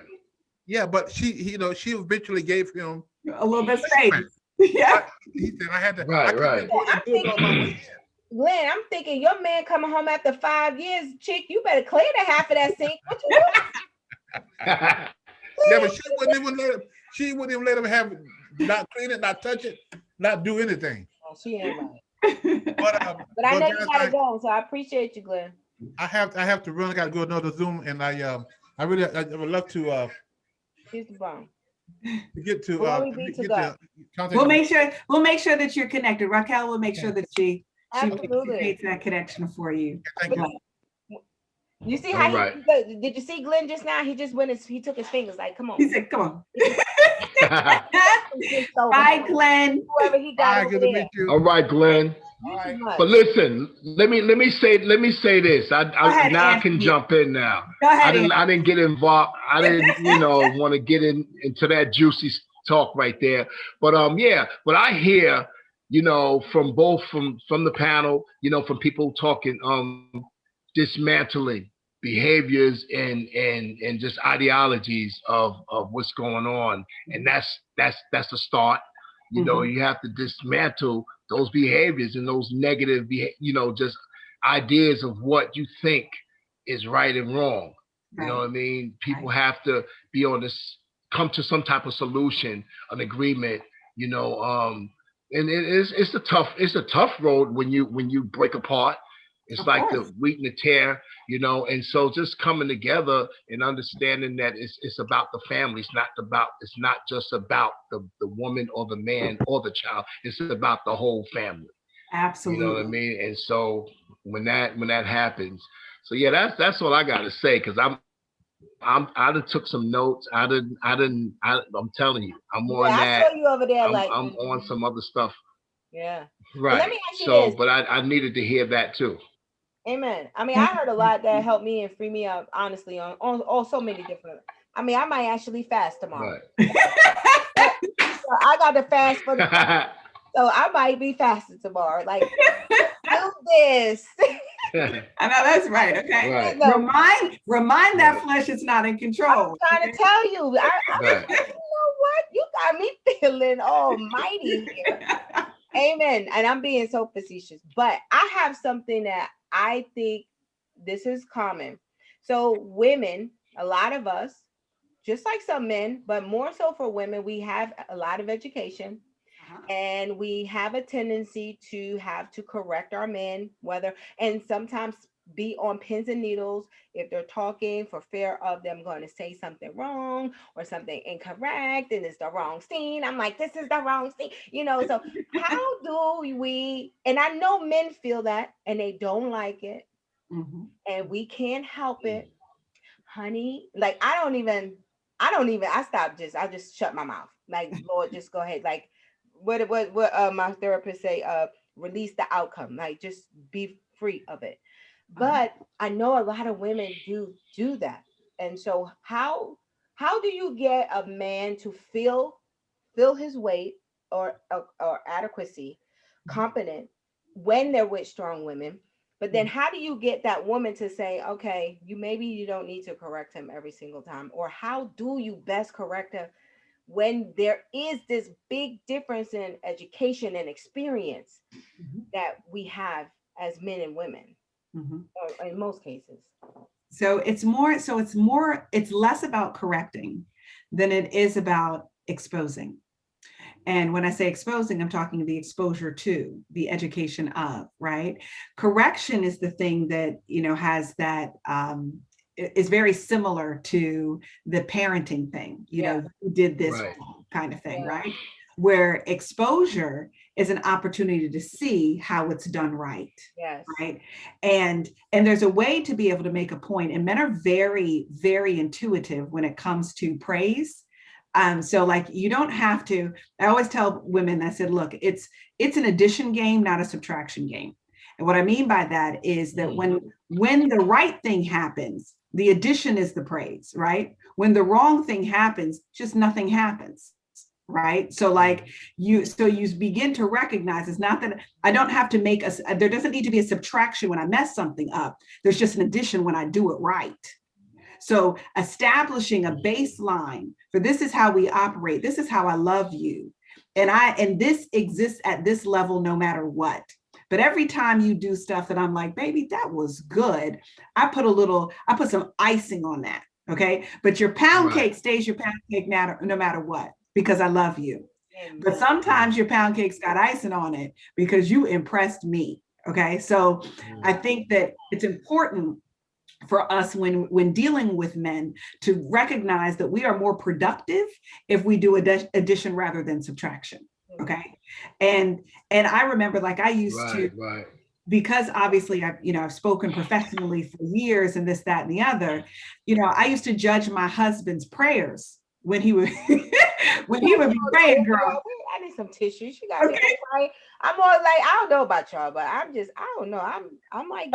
Speaker 3: Yeah, but she eventually gave him
Speaker 4: a little bit space. Yeah.
Speaker 3: He said I had to.
Speaker 2: Right.
Speaker 1: Glenn, I'm thinking your man coming home after 5 years, chick, you better clear the half of that sink. What you doing?
Speaker 3: Yeah, but she wouldn't even let him have it, not clean it, not touch it, not do anything.
Speaker 1: Oh, she ain't right.
Speaker 3: But
Speaker 1: I know you gotta go, so I appreciate you, Glenn.
Speaker 3: I have to run. I gotta go another Zoom, and I would love to
Speaker 1: She's the bomb.
Speaker 3: To get to
Speaker 1: Glory be to
Speaker 3: get
Speaker 1: God.
Speaker 3: to
Speaker 4: We'll make sure that you're connected. Raquel will make sure that she
Speaker 1: Absolutely.
Speaker 4: makes that connection for you.
Speaker 3: Thank you.
Speaker 1: You see
Speaker 2: All
Speaker 1: how
Speaker 2: right.
Speaker 1: did you see Glenn just now? He just he took his fingers like, come on.
Speaker 4: He said, come on.
Speaker 1: So,
Speaker 4: Bye, Glenn.
Speaker 1: whoever he got
Speaker 3: Bye,
Speaker 1: over
Speaker 3: good to
Speaker 1: there.
Speaker 3: meet you.
Speaker 2: All right, Glenn.
Speaker 3: All right.
Speaker 2: But listen, let me say this.
Speaker 4: ahead,
Speaker 2: Now I can
Speaker 4: Anthony.
Speaker 2: jump in now.
Speaker 4: Go ahead,
Speaker 2: I didn't get involved. I didn't, want to get into that juicy talk right there. But but I hear, from both from the panel, from people talking, dismantling behaviors and just ideologies of what's going on, and that's the start. You have to dismantle those behaviors and those negative, just ideas of what you think is right and wrong. You know what I mean? People have to be on this, come to some type of solution, an agreement. And it's a tough road when you break apart. It's
Speaker 4: Of
Speaker 2: like
Speaker 4: course.
Speaker 2: the wheat and the tear, and so just coming together and understanding that it's about the family. It's not just about the woman or the man or the child. It's about the whole family.
Speaker 4: Absolutely.
Speaker 2: You know what I mean? And so when that happens, so yeah, that's all I gotta say, because I done took some notes. I'm telling you, I'm on
Speaker 1: I
Speaker 2: that.
Speaker 1: saw you over there
Speaker 2: I'm
Speaker 1: like
Speaker 2: on some other stuff.
Speaker 1: Yeah.
Speaker 2: Right.
Speaker 1: But let me ask you
Speaker 2: So,
Speaker 1: this.
Speaker 2: but I needed to hear that too.
Speaker 1: Amen. I mean, I heard a lot that helped me and free me up, honestly, on so many different. I mean, I might actually fast tomorrow.
Speaker 2: Right.
Speaker 1: So I got to fast for, so I might be fasting tomorrow. Like, do this.
Speaker 4: I know that's right. Okay.
Speaker 2: Right.
Speaker 1: No,
Speaker 4: Remind that flesh it's not in control.
Speaker 1: I'm trying to tell you. I'm
Speaker 2: Right.
Speaker 1: like, you know what? You got me feeling almighty here. Amen. And I'm being so facetious, but I have something that I think this is common. So women, a lot of us, just like some men, but more so for women, we have a lot of education. And we have a tendency to have to correct our men, and sometimes be on pins and needles if they're talking, for fear of them going to say something wrong or something incorrect, and it's the wrong scene. I'm like, this is the wrong scene, so how do we, and I know men feel that and they don't like it, and we can't help it, honey. Like, I just shut my mouth. Like, Lord, just go ahead. Like, what my therapist say, release the outcome, like just be free of it. But I know a lot of women do that. And so how do you get a man to feel his weight or adequacy, competent, when they're with strong women? But then how do you get that woman to say, okay, you don't need to correct him every single time? Or how do you best correct him when there is this big difference in education and experience that we have as men and women, or in most cases?
Speaker 4: So it's less about correcting than it is about exposing. And when I say exposing, I'm talking the exposure to, the education of, right? Correction is the thing that, has that, is very similar to the parenting thing, you did this kind of thing, right? Where exposure is an opportunity to see how it's done right.
Speaker 1: Yes.
Speaker 4: Right. And there's a way to be able to make a point, and men are very, very intuitive when it comes to praise. So like, you don't have to, I always tell women, I said, look, it's an addition game, not a subtraction game. And what I mean by that is that when the right thing happens, the addition is the praise, right? When the wrong thing happens, just nothing happens, right? So like you begin to recognize, it's not that I don't have to there doesn't need to be a subtraction when I mess something up. There's just an addition when I do it right. So establishing a baseline for, this is how we operate. This is how I love you. And this exists at this level no matter what. But every time you do stuff that I'm like, baby, that was good, I put some icing on that. Okay. But your pound cake stays your pound cake no matter what, because I love you. But sometimes your pound cake's got icing on it because you impressed me. Okay. So I think that it's important for us when dealing with men to recognize that we are more productive if we do addition rather than subtraction. Okay. And I remember, like, I used to, because obviously I've spoken professionally for years and this, that, and the other, I used to judge my husband's prayers when he would when he would be praying, girl.
Speaker 1: I need some tissues. You got me crying. I'm always like, I don't know about y'all, but I don't know. I'm like,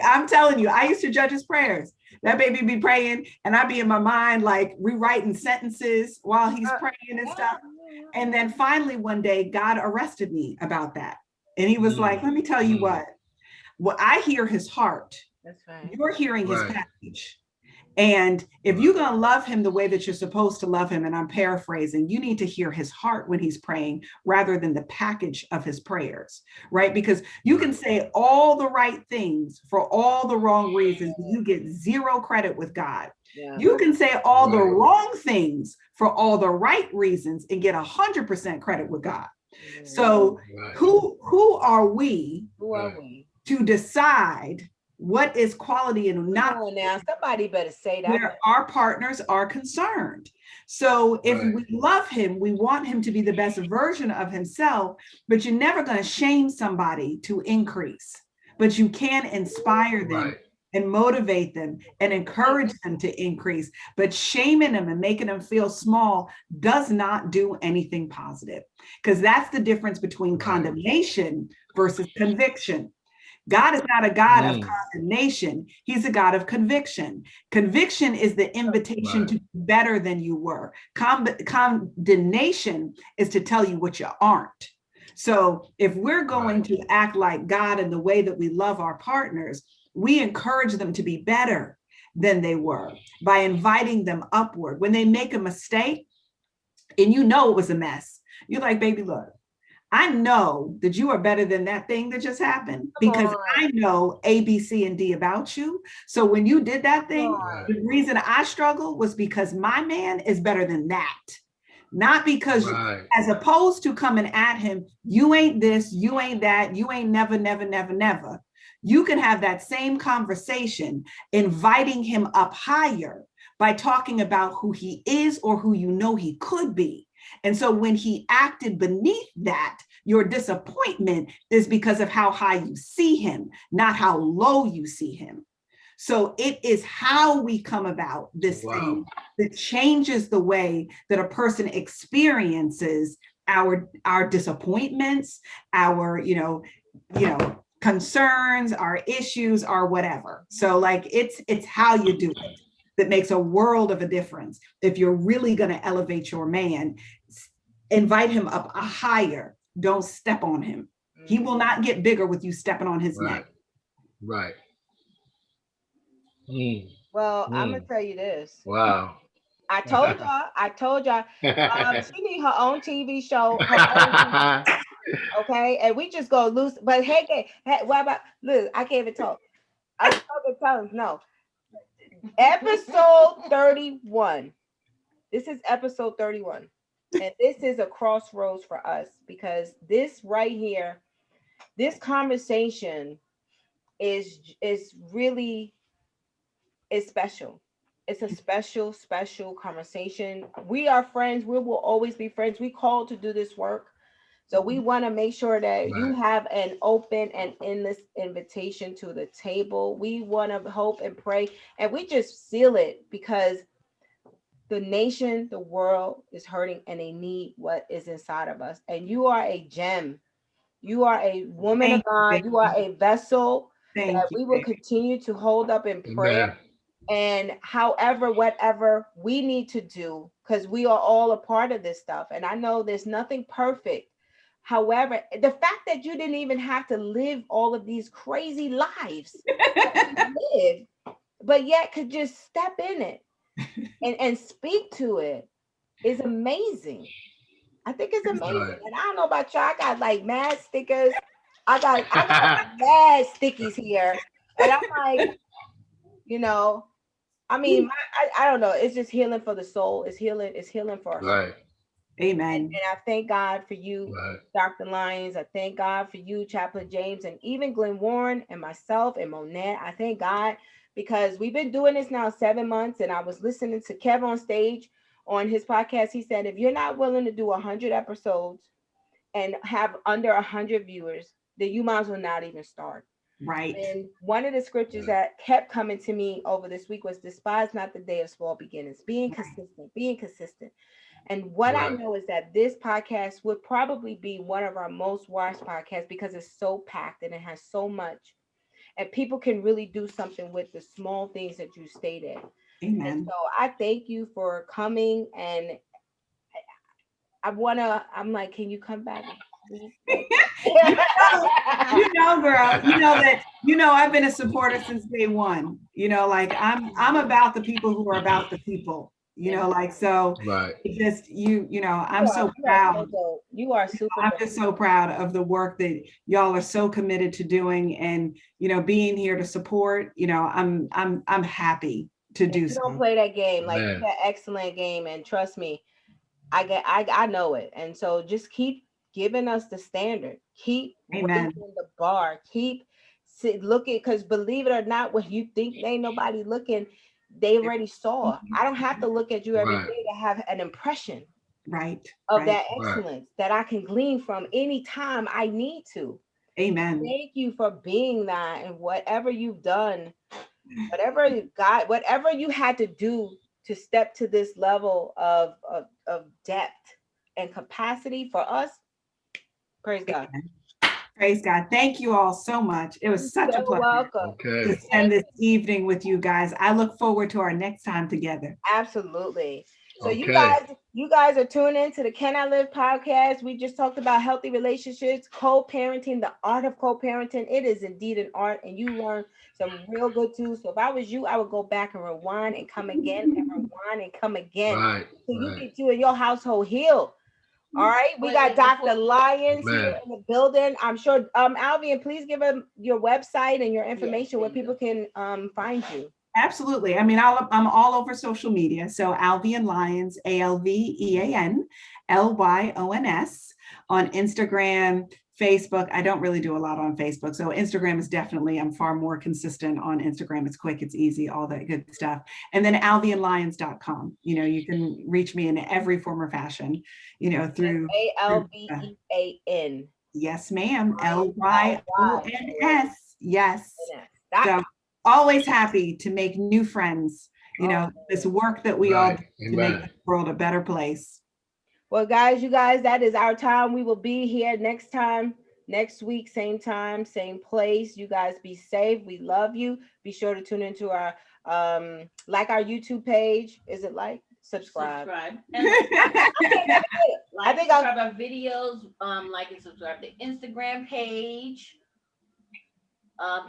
Speaker 4: I'm telling you, I used to judge his prayers. That baby be praying, and I'd be in my mind like rewriting sentences while he's praying and stuff. And then finally one day, God arrested me about that. And he was like, let me tell you what I hear his heart.
Speaker 1: That's right.
Speaker 4: You're hearing his package. And if you're going to love him the way that you're supposed to love him, and I'm paraphrasing, you need to hear his heart when he's praying rather than the package of his prayers, right? Because you can say all the right things for all the wrong reasons. You get zero credit with God. Yeah. You can say all the wrong things for all the right reasons and get 100% credit with God. So who are we to decide what is quality and not?
Speaker 1: Now somebody better say that.
Speaker 4: Where our partners are concerned. So if we love him, we want him to be the best version of himself, but you're never going to shame somebody to increase, but you can inspire them and motivate them and encourage them to increase. But shaming them and making them feel small does not do anything positive, because that's the difference between condemnation versus conviction. God is not a God of condemnation. He's a God of conviction. Conviction is the invitation to be better than you were. Condemnation is to tell you what you aren't. So if we're going to act like God in the way that we love our partners, we encourage them to be better than they were by inviting them upward. When they make a mistake and it was a mess, you're like, baby, look, I know that you are better than that thing that just happened, because I know A, B, C, and D about you. So when you did that thing, the reason I struggled was because my man is better than that. Not because, as opposed to coming at him, you ain't this, you ain't that, you ain't never, never, never, never. You can have that same conversation, inviting him up higher by talking about who he is or who you know he could be. And so when he acted beneath that, your disappointment is because of how high you see him, not how low you see him. So it is how we come about this thing that changes the way that a person experiences our disappointments, our, concerns, our issues, our whatever. So like it's how you do it that makes a world of a difference. If you're really going to elevate your man, invite him up higher. Don't step on him. He will not get bigger with you stepping on his neck.
Speaker 2: Right.
Speaker 1: Well, I'm gonna tell you this.
Speaker 2: Wow.
Speaker 1: I told y'all. She need her own TV show. Okay, and we just go loose. But hey, what about? Look, I can't even talk. I'm talking tongues. No. Episode 31. This is episode 31. And this is a crossroads for us, because this right here, this conversation is really special. It's a special conversation. We are friends. We will always be friends. We called to do this work. So we want to make sure that you have an open and endless invitation to the table. We want to hope and pray, and we just seal it, because the nation, the world is hurting, and they need what is inside of us. And you are a gem. You are a woman of God. You are a vessel that we will continue to hold up in prayer. And however, whatever we need to do, because we are all a part of this stuff. And I know there's nothing perfect. However, the fact that you didn't even have to live all of these crazy lives but yet could just step in it and speak to it is amazing. I think it's amazing. And I don't know about y'all, I got like mad stickers. I got mad stickies here. And I'm like, I mean, I don't know. It's just healing for the soul. It's healing for us.
Speaker 4: Amen.
Speaker 1: And I thank God for you,
Speaker 2: Right.
Speaker 1: Dr. Lyons. I thank God for you, Chaplain James, and even Glenn Warren and myself and Monette. I thank God because we've been doing this now 7 months. And I was listening to Kev on stage on his podcast. He said, if you're not willing to do 100 episodes and have under 100 viewers, then you might as well not even start.
Speaker 4: Right.
Speaker 1: And one of the scriptures that kept coming to me over this week was despise not the day of small beginnings, being consistent, being consistent. And what I know is that this podcast would probably be one of our most watched podcasts because it's so packed and it has so much. And people can really do something with the small things that you stated.
Speaker 4: Amen.
Speaker 1: And so I thank you for coming. And I'm like, can you come back? Please?
Speaker 4: You know, girl, I've been a supporter since day one. Like I'm about the people who are about the people, like, so
Speaker 2: Right.
Speaker 4: it just, I'm so proud.
Speaker 1: You are super.
Speaker 4: I'm just so proud of the work that y'all are so committed to doing, and, being here to support, I'm happy to do so.
Speaker 1: Don't play that game. Like, it's an excellent game. And trust me, I know it. And so just keep giving us the standard. Keep raising the bar. Keep looking, because believe it or not, when you think ain't nobody looking, they already saw. I don't have to look at you every day to have an impression of that excellence that I can glean from anytime I need to.
Speaker 4: Amen.
Speaker 1: Thank you for being that, and whatever you've done, whatever you had to do to step to this level of depth and capacity for us. Praise God.
Speaker 4: Praise God. Thank you all so much. It was such a pleasure to spend this evening with you guys. I look forward to our next time together.
Speaker 1: Absolutely. So you guys are tuned into the Can I Live podcast. We just talked about healthy relationships, co-parenting, the art of co-parenting. It is indeed an art, and you learn some real good tools. So if I was you, I would go back and rewind and come again and rewind and come again. So you get you and your household healed. All right, we got Dr. Lyons here in the building. I'm sure, Alvean, please give them your website and your information where people can find you.
Speaker 4: Absolutely. I mean, I'm all over social media. So Alvean Lyons, ALVEAN LYONS on Instagram, Facebook. I don't really do a lot on Facebook. So Instagram is definitely, I'm far more consistent on Instagram. It's quick, it's easy, all that good stuff. And then alveanlyons.com. You can reach me in every form or fashion, through
Speaker 1: ALVEAN.
Speaker 4: Yes, ma'am. LYONS. Yes. So always happy to make new friends, this work that we all do to make the world a better place.
Speaker 1: Well, you guys, that is our time. We will be here next week, same time, same place. You guys be safe. We love you. Be sure to tune into our, our YouTube page. Is it subscribe?
Speaker 5: And I think I'll subscribe our videos, like and subscribe to the Instagram page.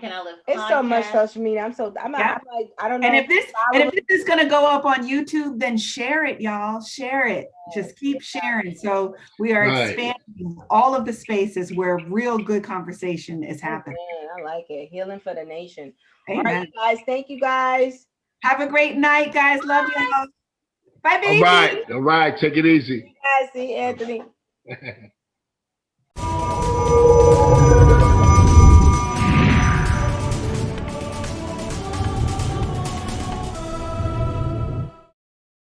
Speaker 5: Can I Live podcast.
Speaker 4: It's so much social media. I'm like, I don't know. And if this is going to go up on YouTube, then share it, y'all. Share it. Just keep sharing. So we are expanding all of the spaces where real good conversation is happening.
Speaker 1: I like it. Healing for the nation.
Speaker 4: Amen.
Speaker 1: All right, guys. Thank you, guys.
Speaker 4: Have a great night, guys. Love y'all. Bye, baby.
Speaker 2: All right. Take it easy.
Speaker 1: See you guys. See you, Anthony.